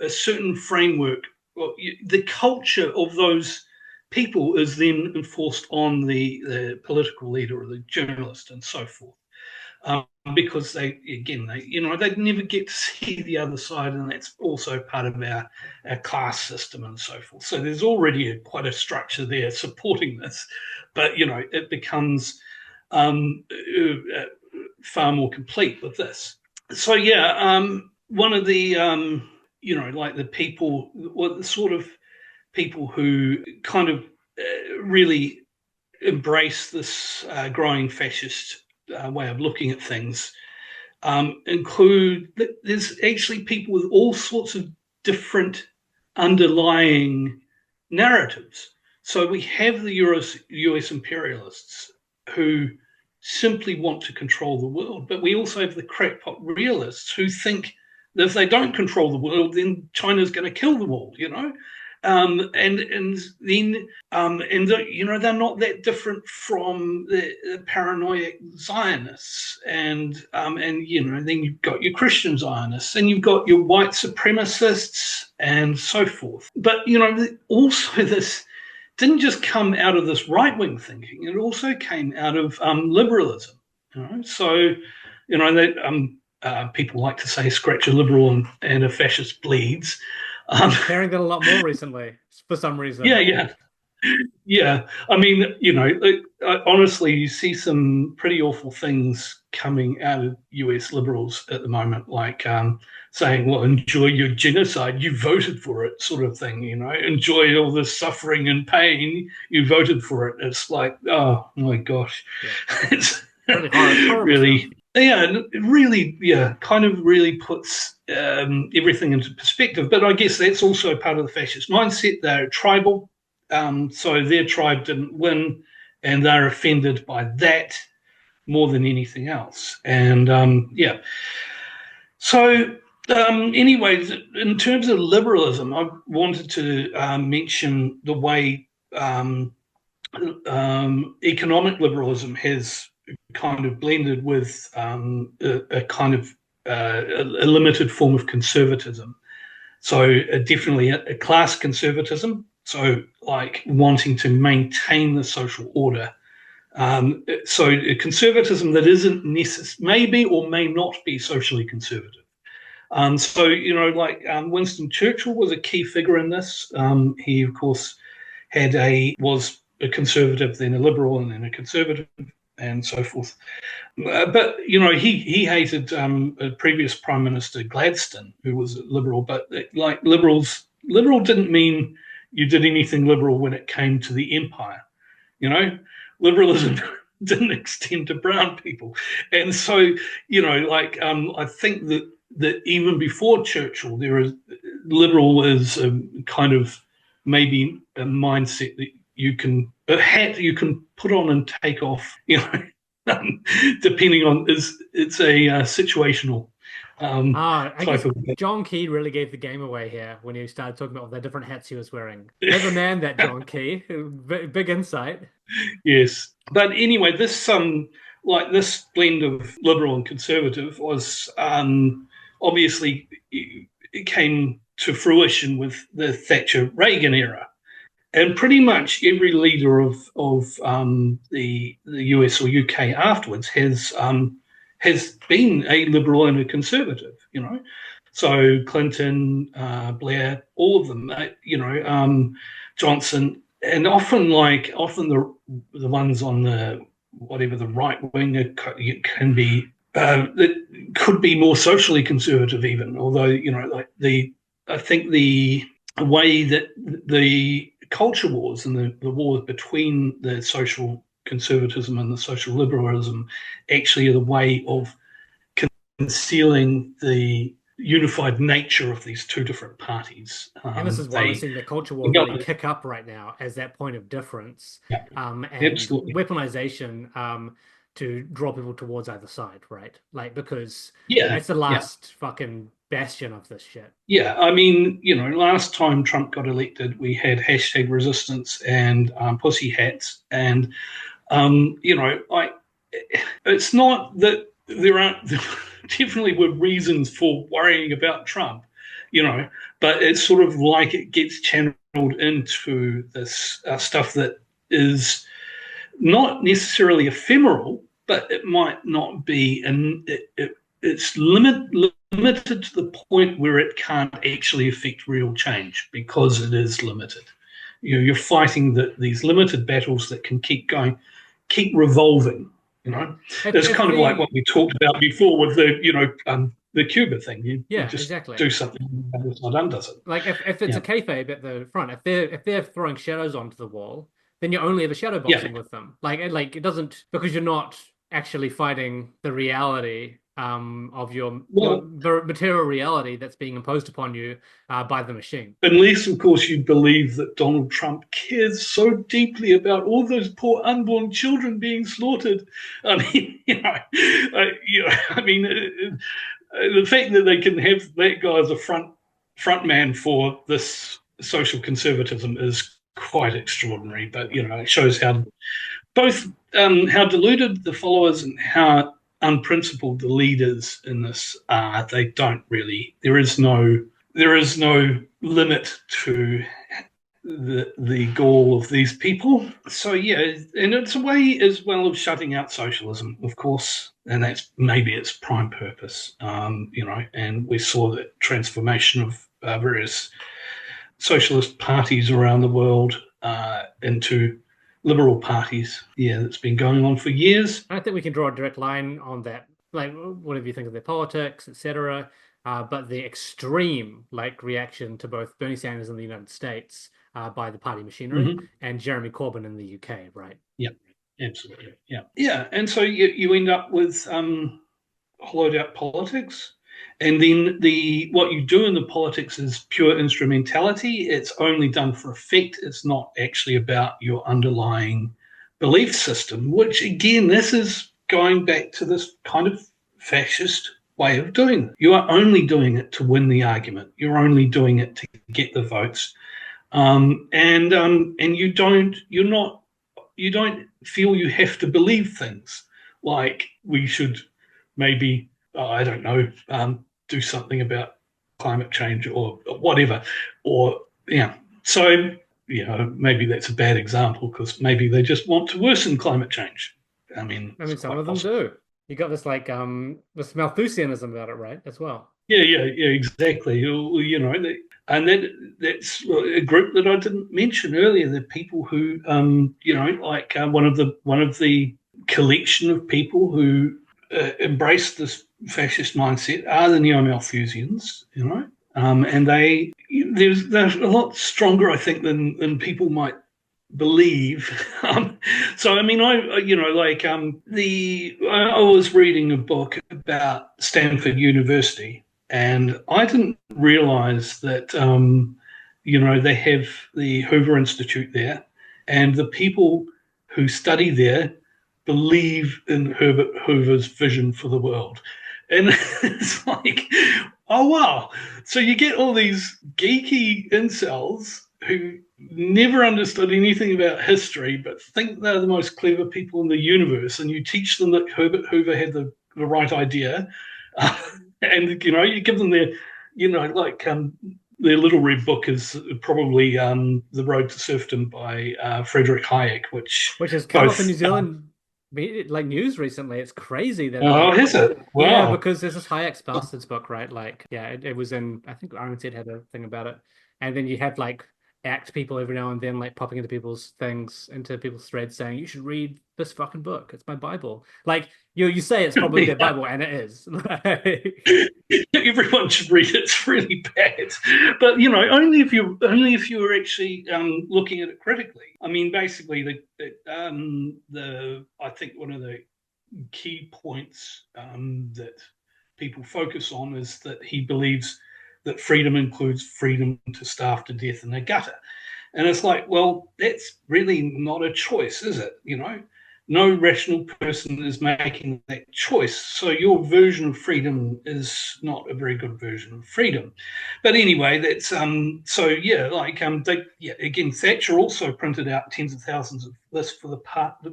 certain framework. Well, the culture of those people is then enforced on the political leader or the journalist and so forth, because they never get to see the other side, and that's also part of our class system and so forth. So there's already quite a structure there supporting this, but it becomes far more complete with this. So one of the the people, the sort of people who kind of really embrace this growing fascist way of looking at things include that there's actually people with all sorts of different underlying narratives. So we have the US imperialists who simply want to control the world, but we also have the crackpot realists who think that if they don't control the world, then China's going to kill them all, and they're not that different from the paranoid Zionists, and then you've got your Christian Zionists, and you've got your white supremacists, and so forth. But also this didn't just come out of this right-wing thinking; it also came out of liberalism. So people like to say, "Scratch a liberal and a fascist bleeds." Hearing that a lot more recently, for some reason. Yeah. I mean, honestly, you see some pretty awful things coming out of US liberals at the moment, like saying, well, enjoy your genocide, you voted for it, sort of thing, enjoy all this suffering and pain, you voted for it. It's like, oh my gosh. Yeah. It's really hard, really. Yeah, it really, kind of really puts everything into perspective. But I guess that's also part of the fascist mindset. They're tribal, so their tribe didn't win, and they're offended by that more than anything else. And So, anyways, in terms of liberalism, I wanted to mention the way economic liberalism has kind of blended with a kind of a limited form of conservatism. So definitely a class conservatism, so like wanting to maintain the social order. So a conservatism that isn't maybe or may not be socially conservative. Winston Churchill was a key figure in this. He, of course, was a conservative, then a liberal, and then a conservative, and so forth. But he hated a previous Prime Minister Gladstone, who was a liberal. But liberal didn't mean you did anything liberal when it came to the empire. Liberalism didn't extend to brown people, and so I think that even before Churchill, liberal is a kind of maybe a mindset that you can put on and take off, depending on it's a situational I guess type of. John Key really gave the game away here when he started talking about all the different hats he was wearing. Clever man, that John Key. Big insight. Yes, but anyway, this like this blend of liberal and conservative was obviously it came to fruition with the Thatcher Reagan era, and pretty much every leader of the US or UK afterwards has been a liberal and a conservative. So Clinton, Blair, all of them, Johnson, and often the ones on the whatever the right wing can be that could be more socially conservative even, although I think the way that the culture wars and the wars between the social conservatism and the social liberalism actually are the way of concealing the unified nature of these two different parties. And this is why we're seeing the culture war really kick up right now as that point of difference. Yeah, and absolutely. Weaponization to draw people towards either side, right? Like, because it's the last fucking bastion of this shit. Yeah, I mean, last time Trump got elected, we had hashtag resistance and pussy hats, and it's not that there aren't definitely were reasons for worrying about Trump, but it's sort of like it gets channeled into this stuff that is not necessarily ephemeral, but it might not be, and it's limited to the point where it can't actually affect real change because it is limited. You're fighting these limited battles that can keep going, keep revolving. It's kind of like what we talked about before with the Cuba thing. You just exactly. do something and it's not undoes it. Like if it's a kayfabe at the front, if they're throwing shadows onto the wall, then you only ever shadow boxing with them. Like it doesn't, because you're not actually fighting the reality of your material reality that's being imposed upon you by the machine. Unless, of course, you believe that Donald Trump cares so deeply about all those poor unborn children being slaughtered. I mean, the fact that they can have that guy as a front man for this social conservatism is quite extraordinary. But it shows how both how deluded the followers and how unprincipled the leaders in this are. They don't really. There is no limit to the gall of these people. So and it's a way as well of shutting out socialism, of course, and that's maybe its prime purpose. And we saw the transformation of various socialist parties around the world into liberal parties. That's been going on for years. I think we can draw a direct line on that, like whatever you think of their politics, etc. But the extreme reaction to both Bernie Sanders in the United States by the party machinery and Jeremy Corbyn in the UK, right? Yeah, absolutely. Yeah. And so you end up with hollowed out politics. And then what you do in the politics is pure instrumentality. It's only done for effect. It's not actually about your underlying belief system, which, again, this is going back to this kind of fascist way of doing it. You are only doing it to win the argument. You're only doing it to get the votes. And you don't feel you have to believe things like we should maybe, I don't know, do something about climate change or whatever. So, maybe that's a bad example because maybe they just want to worsen climate change. I mean some of them do. You got this this Malthusianism about it, right, as well. Yeah, exactly. And that's a group that I didn't mention earlier. The people who, one of the collection of people who embrace this fascist mindset are the neo-Malthusians, and they're a lot stronger, I think, than people might believe. So I mean, I was reading a book about Stanford University, and I didn't realize that they have the Hoover Institute there, and the people who study there believe in Herbert Hoover's vision for the world. And it's like, oh, wow. So you get all these geeky incels who never understood anything about history, but think they're the most clever people in the universe. And you teach them that Herbert Hoover had the right idea. And, you give them their, their little red book is probably The Road to Serfdom by Friedrich Hayek, which has come up in New Zealand news recently. It's crazy that is it? Wow. Yeah, because there's this Hayek's Bastards book, right? Like, yeah, it was in, I think RNZ had a thing about it. And then you have like ACT people every now and then like popping into people's threads saying, you should read this fucking book. It's my Bible. Like you say it's probably their Bible, and it is. Everyone should read it. It's really bad. But only if you were actually looking at it critically. I mean, basically I think one of the key points that people focus on is that he believes that freedom includes freedom to starve to death in a gutter. And it's like, well, that's really not a choice, is it? No rational person is making that choice. So your version of freedom is not a very good version of freedom. But anyway, that's again, Thatcher also printed out tens of thousands of this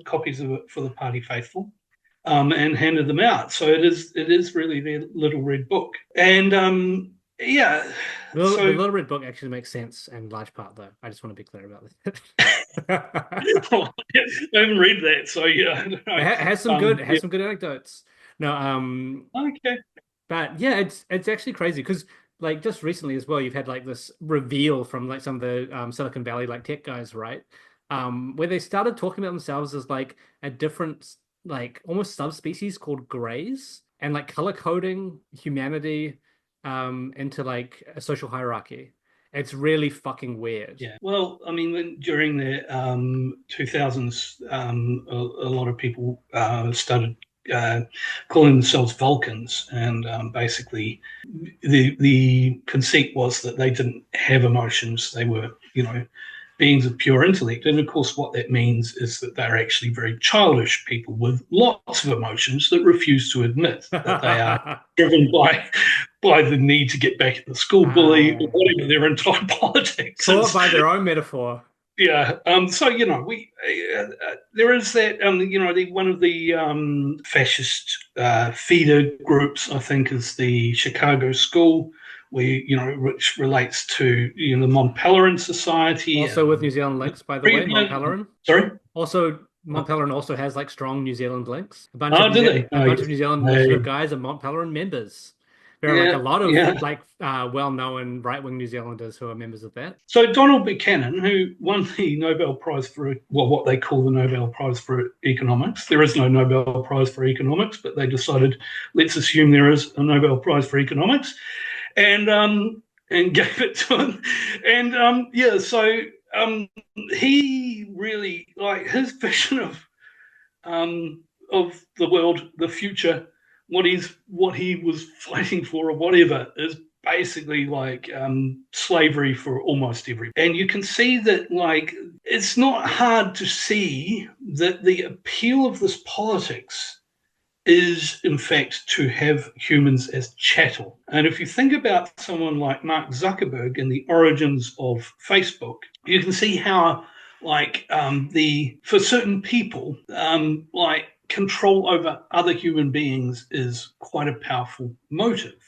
copies of it for the party faithful. And handed them out. So it is really their little red book. And the Little Red Book actually makes sense in large part, though. I just want to be clear about that. I haven't read that, so yeah. It has some good anecdotes. No, okay. But yeah, it's actually crazy because like just recently as well, you've had like this reveal from like some of the Silicon Valley like tech guys, right? Where they started talking about themselves as like a different like almost subspecies called greys, and like color coding humanity into like a social hierarchy. It's really fucking weird. Yeah. Well, I mean, during the 2000s, a lot of people started calling themselves Vulcans, and basically the conceit was that they didn't have emotions. They were, beings of pure intellect. And of course, what that means is that they're actually very childish people with lots of emotions that refuse to admit that they are driven by the need to get back at the school bully or whatever their entire politics is. Taught by their own metaphor. Yeah. So, there is that, one of the fascist feeder groups, I think, is the Chicago School, which relates to the Mont Pelerin Society. Also with New Zealand links, by the way, Mont Pelerin. Sorry? Also, Mont Pelerin also has like strong New Zealand links. A bunch of New Zealand guys are Mont Pelerin members. There are like a lot of well-known right-wing New Zealanders who are members of that. So Donald Buchanan, who won the Nobel Prize for, what they call the Nobel Prize for Economics. There is no Nobel Prize for Economics, but they decided, let's assume there is a Nobel Prize for Economics, and gave it to him. And he really, like, his vision of the world, the future, what he was fighting for or whatever is basically like slavery for almost everybody. And you can see that, like, it's not hard to see that the appeal of this politics is, in fact, to have humans as chattel. And if you think about someone like Mark Zuckerberg and the origins of Facebook, you can see how, like, for certain people, like, control over other human beings is quite a powerful motive.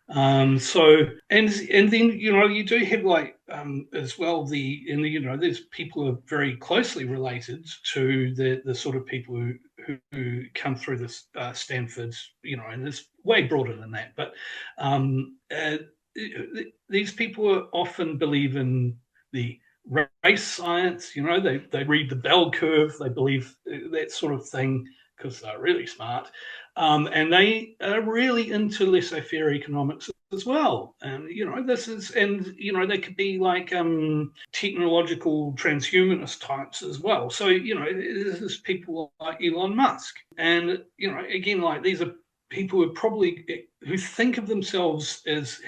And then you do have like as well there's people who are very closely related to the sort of people who come through this Stanford's, and it's way broader than that. But these people often believe in the race science. They read the bell curve. They believe that sort of thing because they're really smart. And they are really into laissez-faire economics as well. And, they could be like technological transhumanist types as well. So, there's people like Elon Musk. And, again, like, these are people who think of themselves as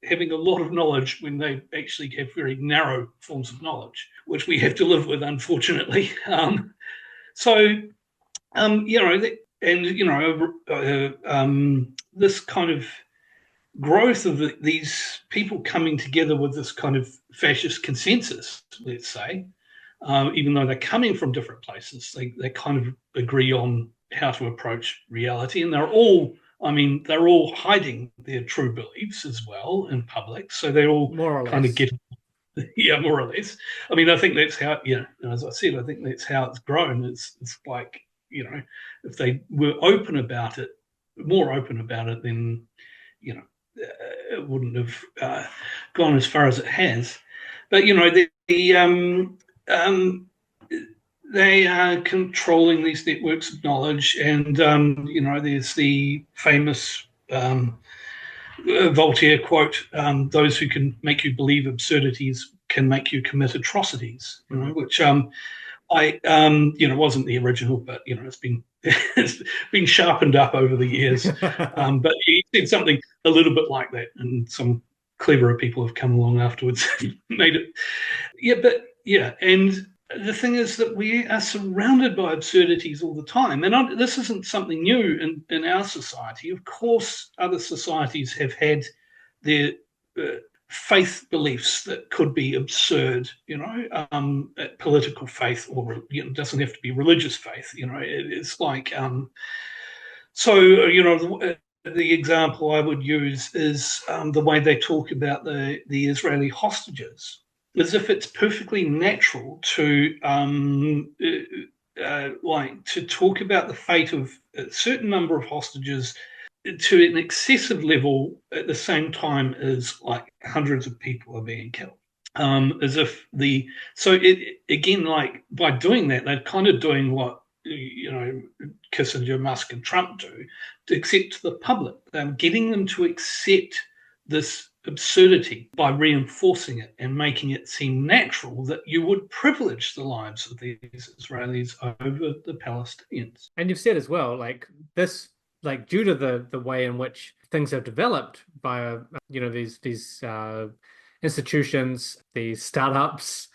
having a lot of knowledge when they actually have very narrow forms of knowledge, which we have to live with, unfortunately. So This kind of growth of these people coming together with this kind of fascist consensus, let's say, even though they're coming from different places, they kind of agree on how to approach reality, and they're all hiding their true beliefs as well in public, so they're all more or kind less. of get. Yeah, more or less. I mean, I think that's how, as I said, I think that's how it's grown. It's like, if they were open about it, more open about it, then, it wouldn't have gone as far as it has. But, they are controlling these networks of knowledge. And, there's the famous Voltaire quote, those who can make you believe absurdities can make you commit atrocities, which I wasn't the original, but it's been sharpened up over the years. But he said something a little bit like that, and some cleverer people have come along afterwards and made it. And the thing is that we are surrounded by absurdities all the time. And this isn't something new in our society. Of course, other societies have had their faith beliefs that could be absurd, political faith, or it doesn't have to be religious faith. It's like, the example I would use is the way they talk about the Israeli hostages, as if it's perfectly natural to to talk about the fate of a certain number of hostages to an excessive level at the same time as like hundreds of people are being killed. As if by doing that, they're kind of doing what Kissinger, Musk, and Trump do, to accept to the public. They're getting them to accept this absurdity by reinforcing it and making it seem natural that you would privilege the lives of these Israelis over the Palestinians. And you've said as well, like this, like due to the way in which things have developed by these institutions, these startups,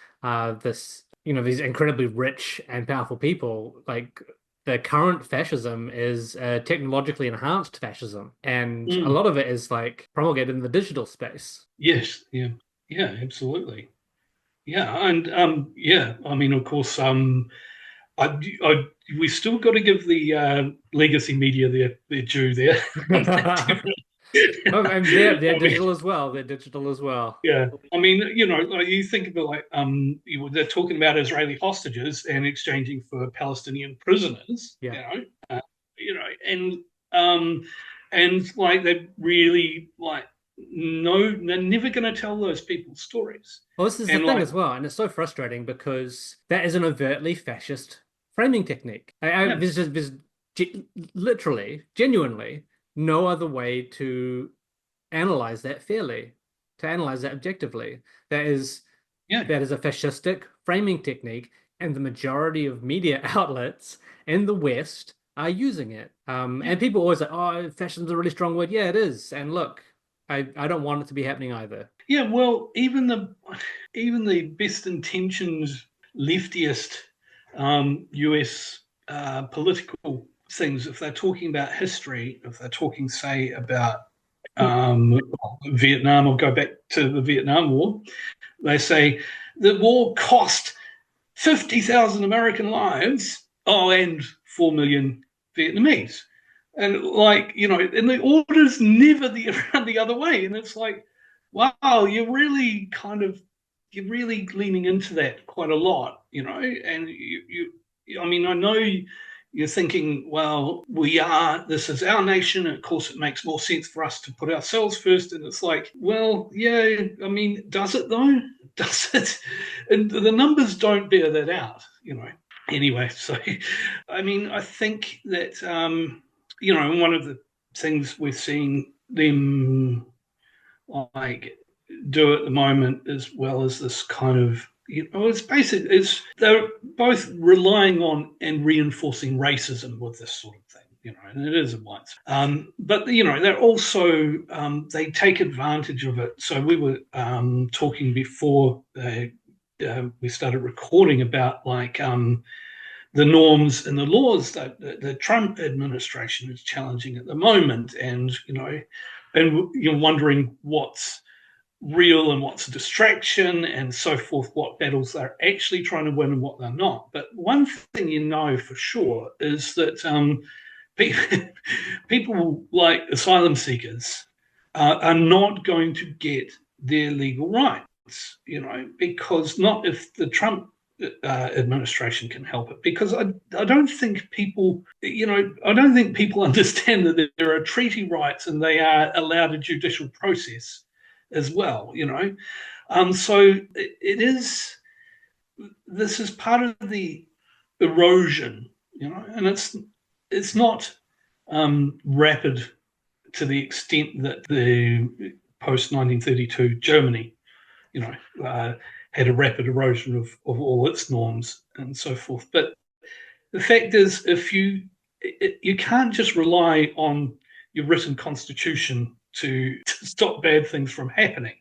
these incredibly rich and powerful people, like the current fascism is technologically enhanced fascism, and a lot of it is like promulgated in the digital space. Yes, yeah, absolutely, yeah, and I mean, of course, we still got to give the legacy media their due there. And they're digital as well. They're digital as well. Yeah, I mean, you think about they're talking about Israeli hostages and exchanging for Palestinian prisoners. Yeah. And like they really no, they're never going to tell those people's stories. Well, this is the thing as well, and it's so frustrating because that is an overtly fascist framing technique. There's literally, genuinely, no other way to analyze that fairly, to analyze that objectively. That is a fascistic framing technique, and the majority of media outlets in the West are using it. And people always say, "Oh, fascism's a really strong word." Yeah, it is. And look, I don't want it to be happening either. Yeah, well, even the best intentioned leftiest US political things, if they're talking about history, if they're talking, say, about Vietnam, or go back to the Vietnam War, they say the war cost 50,000 American lives, and 4 million Vietnamese. And and the order's never around the other way. And it's like, wow, you're really leaning into that quite a lot, and I mean, I know you're thinking, well, this is our nation, and of course it makes more sense for us to put ourselves first. And it's like, well, yeah, I mean, does it though? Does it? And the numbers don't bear that out, Anyway, so, I mean, I think that, one of the things we're seeing them do at the moment, as well as this kind of, they're both relying on and reinforcing racism with this sort of thing, and it is a white. But they're also they take advantage of it. So we were talking before we started recording about the norms and the laws that the Trump administration is challenging at the moment, and you're wondering what's real and what's a distraction and so forth, what battles they're actually trying to win and what they're not. But one thing you know for sure is that people like asylum seekers are not going to get their legal rights, because not if the Trump administration can help it, because I don't think people understand that there are treaty rights and they are allowed a judicial process as well, so this is part of the erosion, and it's not rapid to the extent that the post 1932 Germany, had a rapid erosion of all its norms and so forth. But the fact is, if you can't just rely on your written constitution to stop bad things from happening.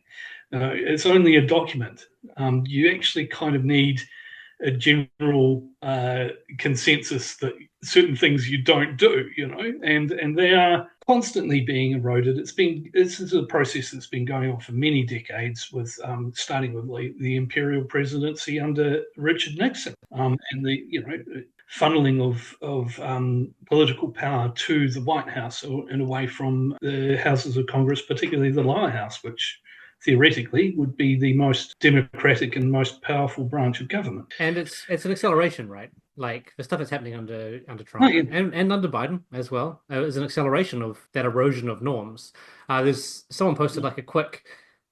It's only a document. You actually kind of need a general consensus that certain things you don't do, and they are constantly being eroded. This is a process that's been going on for many decades, with starting with the imperial presidency under Richard Nixon, and the funneling of political power to the White House and away from the houses of Congress, particularly the lower house, which theoretically would be the most democratic and most powerful branch of government. And it's an acceleration, right? Like the stuff that's happening under Trump and under Biden as well is an acceleration of that erosion of norms. There's someone posted like a quick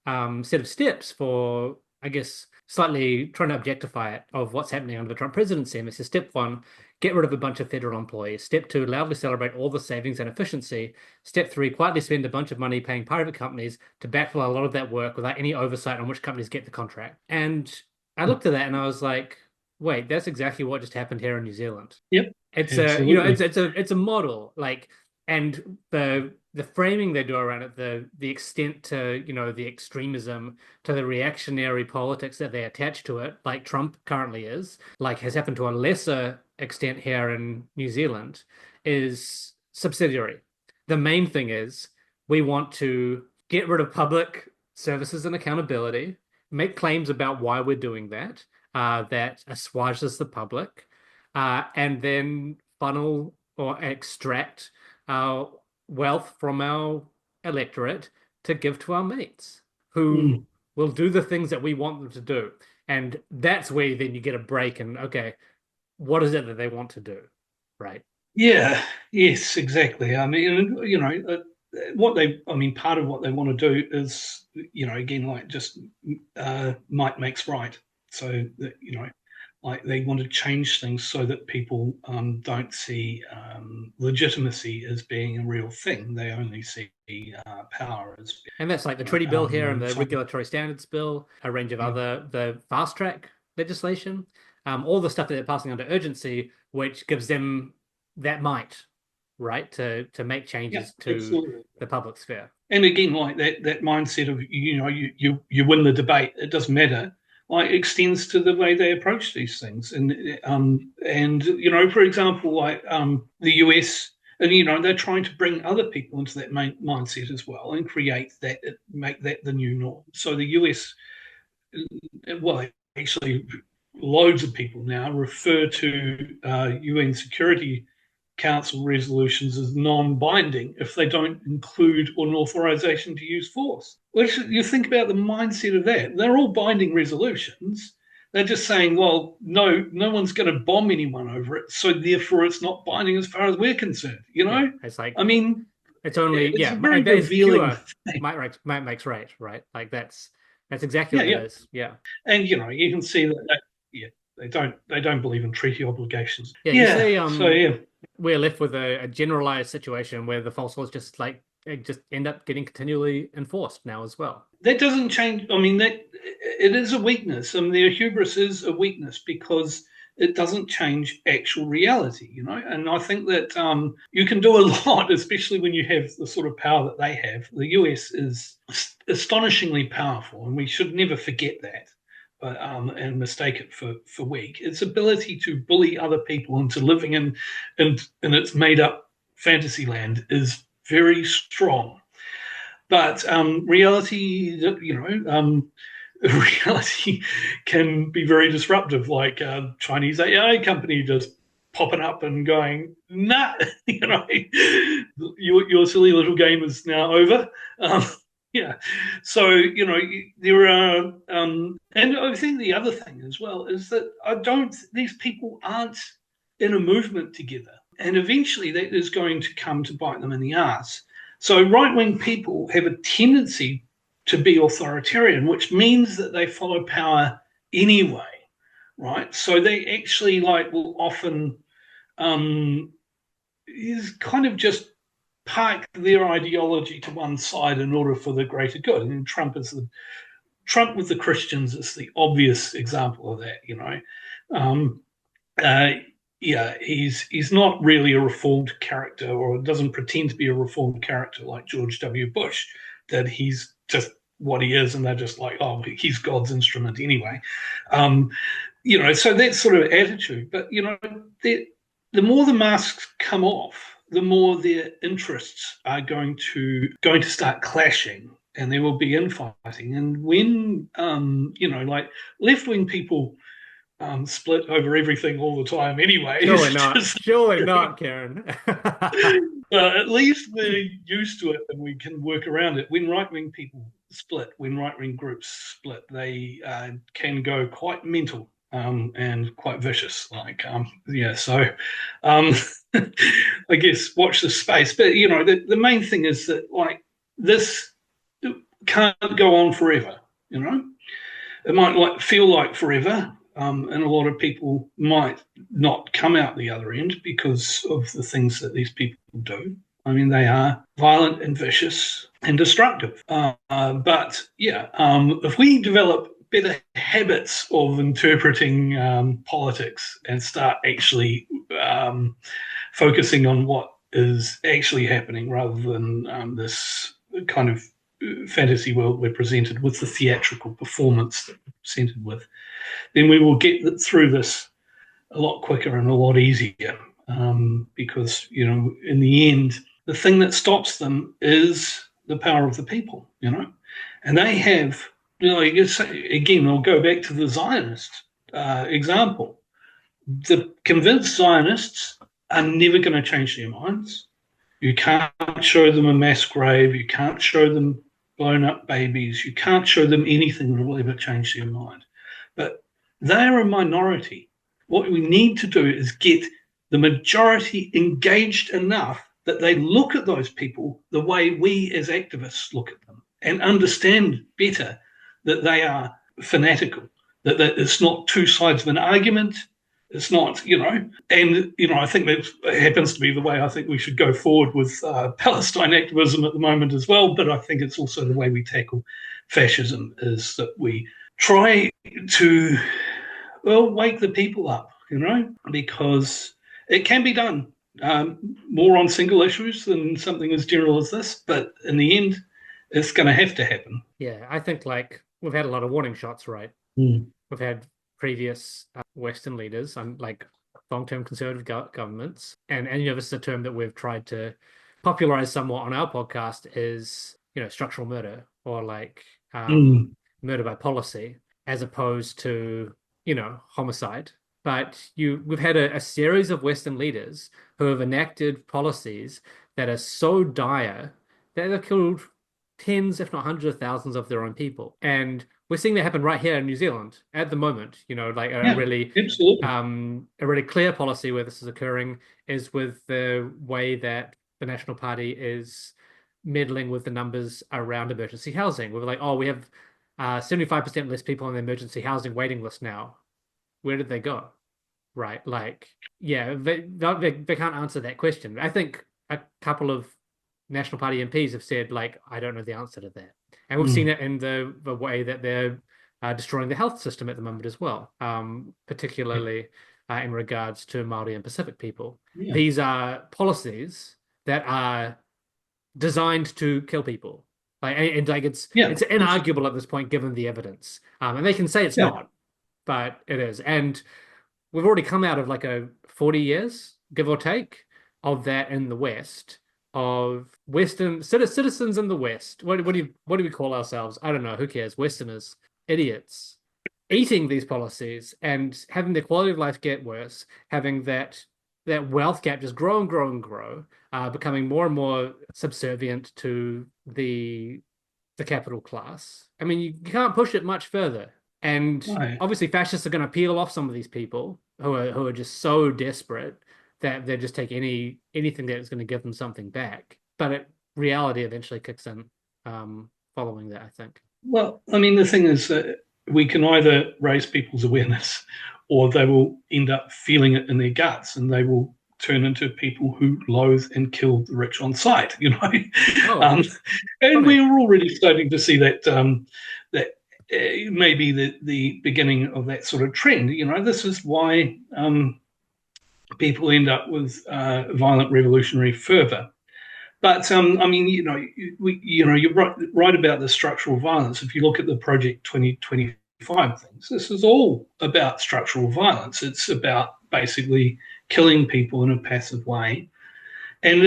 set of steps for, I guess, slightly trying to objectify it, of what's happening under the Trump presidency. And this is step 1, get rid of a bunch of federal employees. Step 2, loudly celebrate all the savings and efficiency. Step 3, quietly spend a bunch of money paying private companies to backfill a lot of that work without any oversight on which companies get the contract. And I looked at that and I was like, wait, that's exactly what just happened here in New Zealand. Yep. It's it's a model, like, and the framing they do around it, the extent to, the extremism, to the reactionary politics that they attach to it, like Trump currently is, like has happened to a lesser extent here in New Zealand, is subsidiary. The main thing is we want to get rid of public services and accountability, make claims about why we're doing that, that assuages the public, and then funnel or extract wealth from our electorate to give to our mates who will do the things that we want them to do. And that's where then you get a break and, okay, what is it that they want to do, right? Yeah, yes, exactly. I mean, part of what they want to do is, again, like just might makes right. So that, like they want to change things so that people don't see legitimacy as being a real thing. They only see power as. And that's like the treaty bill here and the regulatory standards bill, a range of the fast track legislation, all the stuff that they're passing under urgency, which gives them that might, right, to make changes to the public sphere. And again, like that mindset of you win the debate, it doesn't matter. Like extends to the way they approach these things, and for example, like the US, and they're trying to bring other people into that mindset as well, and make that the new norm. So the US, well, actually, loads of people now refer to UN Security Council resolutions as non-binding if they don't include an authorization to use force. Which you think about the mindset of that. They're all binding resolutions. They're just saying, well, no one's going to bomb anyone over it, so therefore it's not binding as far as we're concerned. Yeah, it's like, I mean, it's only it's a very revealing thing. Might makes right, right? Like that's exactly what it is. Yeah, and you can see that they don't believe in treaty obligations. Yeah, you say, we're left with a generalized situation where the false laws just end up getting continually enforced now as well. That doesn't change. I mean, that it is a weakness. I mean, their hubris is a weakness because it doesn't change actual reality, And I think that you can do a lot, especially when you have the sort of power that they have. The US is astonishingly powerful, and we should never forget that. and mistake it for weak. Its ability to bully other people into living in its made up fantasy land is very strong. But reality, reality can be very disruptive, like a Chinese AI company just popping up and going, nah, your silly little game is now over. Yeah. So, there are, and I think the other thing as well is that these people aren't in a movement together. And eventually that is going to come to bite them in the ass. So right-wing people have a tendency to be authoritarian, which means that they follow power anyway, right? So they actually will often is kind of just park their ideology to one side in order for the greater good. And Trump with the Christians is the obvious example of that. He's not really a reformed character, or doesn't pretend to be a reformed character like George W. Bush, that he's just what he is, and they're just like, oh, he's God's instrument anyway. So that sort of attitude. But, the more the masks come off, the more their interests are going to start clashing, and there will be infighting. And when, left-wing people split over everything all the time anyway. Surely not, Kieran. At least we're used to it and we can work around it. When right-wing people split, when right-wing groups split, they can go quite mental and quite vicious. So I guess watch the space. But, the main thing is that, this can't go on forever, It might feel like forever. And a lot of people might not come out the other end because of the things that these people do. I mean, they are violent and vicious and destructive. If we develop better habits of interpreting politics and start actually focusing on what is actually happening rather than this kind of fantasy world we're presented with, the theatrical performance that we're presented with, then we will get through this a lot quicker and a lot easier. Because, in the end, the thing that stops them is the power of the people, And they have, again, I'll go back to the Zionist example. The convinced Zionists are never going to change their minds. You can't show them a mass grave. You can't show them blown up babies. You can't show them anything that will ever change their mind. But they're a minority. What we need to do is get the majority engaged enough that they look at those people the way we as activists look at them and understand better that they are fanatical, that it's not two sides of an argument. It's not, I think that happens to be the way I think we should go forward with Palestine activism at the moment as well. But I think it's also the way we tackle fascism, is that we try to, wake the people up, because it can be done more on single issues than something as general as this. But in the end, it's going to have to happen. Yeah, I think we've had a lot of warning shots, right? Mm. We've had previous Western leaders, long-term conservative governments, and this is a term that we've tried to popularize somewhat on our podcast, is structural murder, or murder by policy, as opposed to homicide. But we've had a series of Western leaders who have enacted policies that are so dire that they've killed tens, if not hundreds of thousands of their own people. And we're seeing that happen right here in New Zealand at the moment. A really clear policy where this is occurring is with the way that the National Party is meddling with the numbers around emergency housing. We're we have 75% less people on the emergency housing waiting list now. Where did they go? Right? They can't answer that question. I think a couple of National Party MPs have said, I don't know the answer to that. And we've seen it in the way that they're destroying the health system at the moment as well, particularly in regards to Māori and Pacific people. Yeah. These are policies that are designed to kill people. Like it's inarguable at this point given the evidence. And they can say it's not, but it is. And we've already come out of like a 40 years, give or take, of that in the West, of Western citizens in the West. What do we call ourselves? I don't know. Who cares? Westerners, idiots, eating these policies and having their quality of life get worse, having that wealth gap just grow and grow and grow, becoming more and more subservient to the capital class. I mean, you can't push it much further. And obviously, fascists are going to peel off some of these people who are just so desperate that they'll just take anything that's going to give them something back. But reality eventually kicks in following that, I think. Well, I mean, the thing is that we can either raise people's awareness or they will end up feeling it in their guts and they will turn into people who loathe and kill the rich on sight, you know. And we're already starting to see that maybe the beginning of that sort of trend. You know, this is why people end up with violent revolutionary fervor. But I mean, you're right about the structural violence. If you look at the Project 2025 things, this is all about structural violence. It's about basically killing people in a passive way. And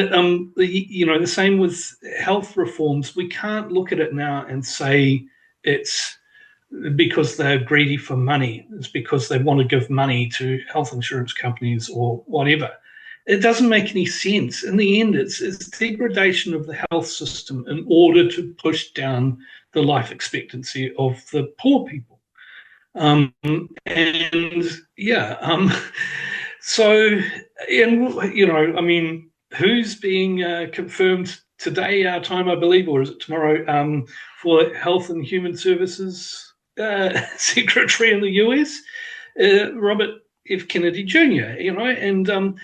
the same with health reforms. We can't look at it now and say it's because they're greedy for money. It's because they want to give money to health insurance companies or whatever. It doesn't make any sense. In the end, it's degradation of the health system in order to push down the life expectancy of the poor people. I mean, who's being confirmed today, our time, I believe, or is it tomorrow, for Health and Human Services Secretary in the US? Robert F. Kennedy Jr., and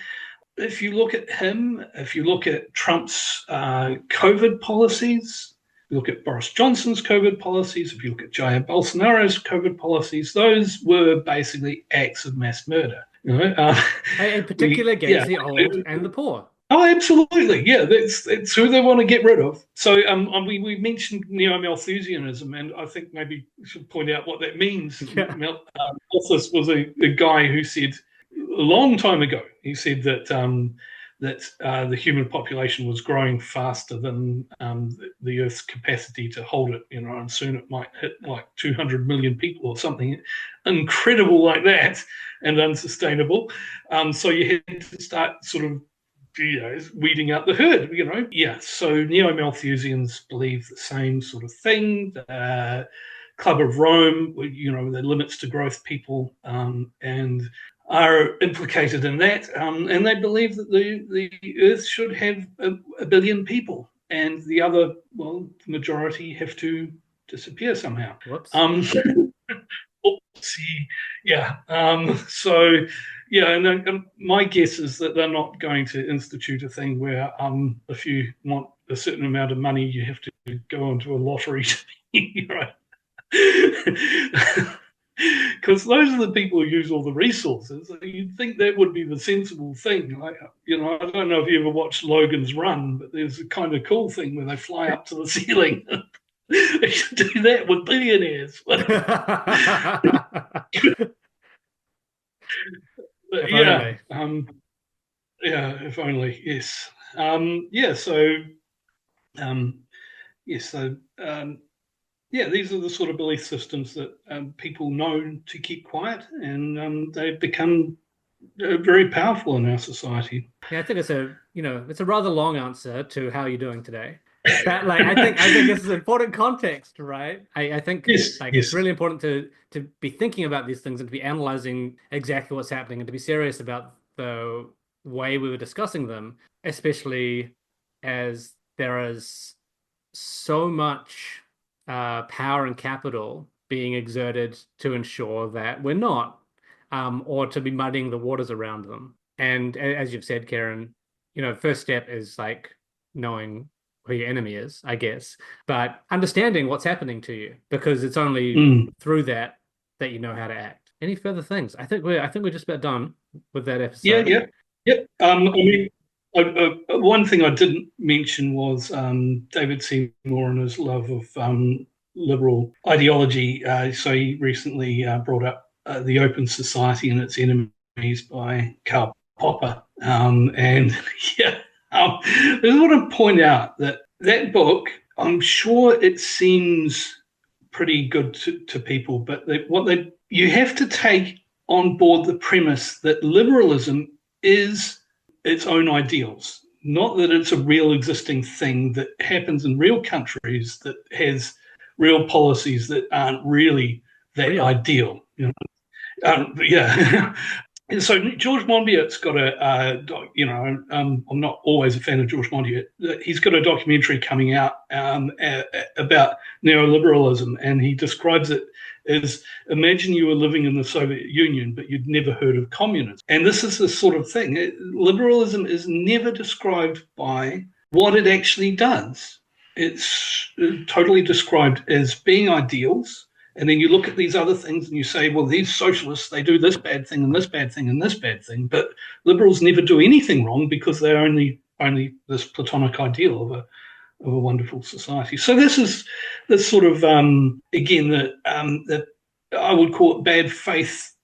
if you look at him, if you look at Trump's COVID policies, you look at Boris Johnson's COVID policies, if you look at Jair Bolsonaro's COVID policies, those were basically acts of mass murder. In particular against the old and the poor. Oh, absolutely. Yeah, that's who they want to get rid of. So we mentioned neo-Malthusianism, and I think maybe we should point out what that means. Yeah. Malthus was a guy who said a long time ago, he said that the human population was growing faster than the Earth's capacity to hold it, and soon it might hit like 200 million people or something incredible like that and unsustainable. So you had to start sort of weeding out the herd, Yeah, so neo-Malthusians believe the same sort of thing. Club of Rome, the limits to growth people and are implicated in that, and they believe that the Earth should have a billion people, and the other, the majority have to disappear somehow. Whoops. Yeah. And my guess is that they're not going to institute a thing where if you want a certain amount of money, you have to go into a lottery. Right? Because those are the people who use all the resources. You'd think that would be the sensible thing. I don't know if you ever watched Logan's Run, but there's a kind of cool thing where they fly up to the ceiling. They should do that with billionaires. If only, yes. These are the sort of belief systems that people know to keep quiet, and they've become very powerful in our society. Yeah, I think it's a rather long answer to how you're doing today. But I think this is important context, right? I think it's really important to be thinking about these things and to be analyzing exactly what's happening and to be serious about the way we were discussing them, especially as there is so much power and capital being exerted to ensure that we're not, or to be muddying the waters around them. And as you've said, Kieran, first step is knowing who your enemy is, I guess, but understanding what's happening to you, because it's only through that you know how to act. Any further things? I think we're just about done with that episode. Yeah. I mean, One thing I didn't mention was David Seymour and his love of liberal ideology. So he recently brought up The Open Society and Its Enemies by Karl Popper. And yeah, I just want to point out that book, I'm sure it seems pretty good to people, but you have to take on board the premise that liberalism is its own ideals, not that it's a real existing thing that happens in real countries that has real policies that aren't really that ideal. Yeah. So George Monbiot's got I'm not always a fan of George Monbiot. He's got a documentary coming out about neoliberalism, and he describes it as, imagine you were living in the Soviet Union, but you'd never heard of communism. And this is the sort of thing. Liberalism is never described by what it actually does. It's totally described as being ideals. And then you look at these other things and you say, well, these socialists, they do this bad thing and this bad thing and this bad thing. But liberals never do anything wrong because they're only this platonic ideal of a wonderful society. So this is this sort of, again, that I would call it bad faith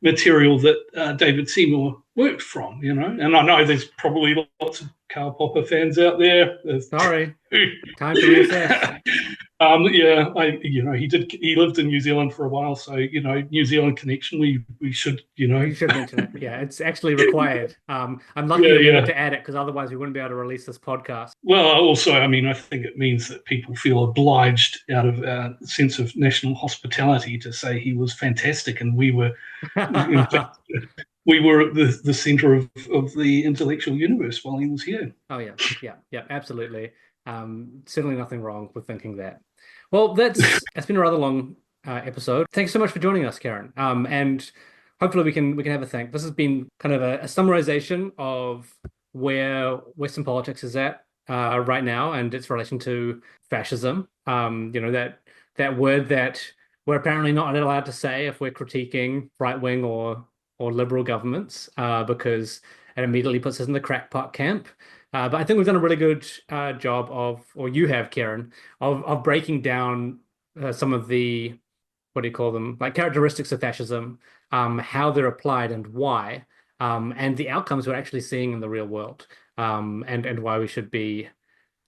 material that David Seymour worked from, And I know there's probably lots of Karl Popper fans out there. Sorry, time to reassess. He lived in New Zealand for a while, so New Zealand connection. We should, You should mention it. Yeah, it's actually required. I'm lucky to add it because otherwise we wouldn't be able to release this podcast. Well, also, I think it means that people feel obliged out of a sense of national hospitality to say he was fantastic, and we were, in fact, we were at the center of the intellectual universe while he was here. Oh yeah, absolutely. Certainly nothing wrong with thinking that. Well, it's been a rather long episode. Thanks so much for joining us, Kieran. And hopefully we can have a think. This has been kind of a summarization of where Western politics is at right now and its relation to fascism. That word that we're apparently not allowed to say if we're critiquing right-wing or liberal governments because it immediately puts us in the crackpot camp. But I think we've done a really good job or you have, Kieran, of breaking down some of the, what do you call them, like characteristics of fascism, how they're applied and why, and the outcomes we're actually seeing in the real world, and why we should be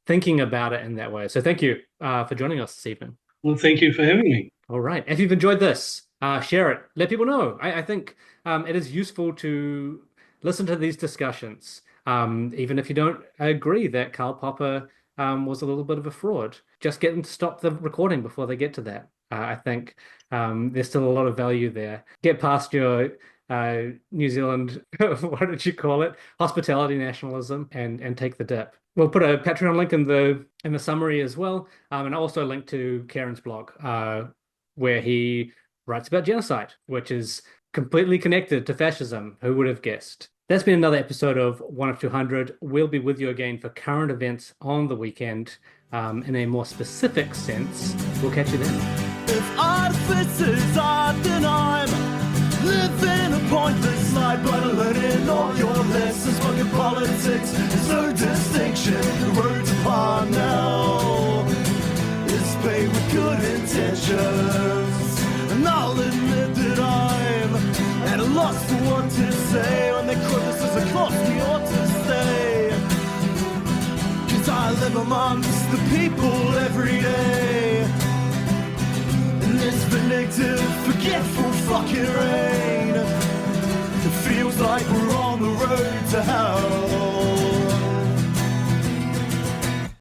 thinking about it in that way. So thank you for joining us this evening. Well, thank you for having me. All right. If you've enjoyed this, share it. Let people know. I think it is useful to listen to these discussions. Even if you don't agree that Karl Popper was a little bit of a fraud, just get them to stop the recording before they get to that. I think there's still a lot of value there. Get past your New Zealand, what did you call it? Hospitality nationalism and take the dip. We'll put a Patreon link in the summary as well, and also a link to Kieran's blog where he writes about genocide, which is completely connected to fascism. Who would have guessed? That's been another episode of 1 of 200. We'll be with you again for current events on the weekend. In a more specific sense, we'll catch you then. If artifices are denied, living a pointless life, but learning all your lessons. Fucking politics, there's no distinction. The words upon now is paid with good intentions. And I'll admit that I'm at a loss for what to say when the criticism cost me ought to stay. 'Cause I live amongst the people every day.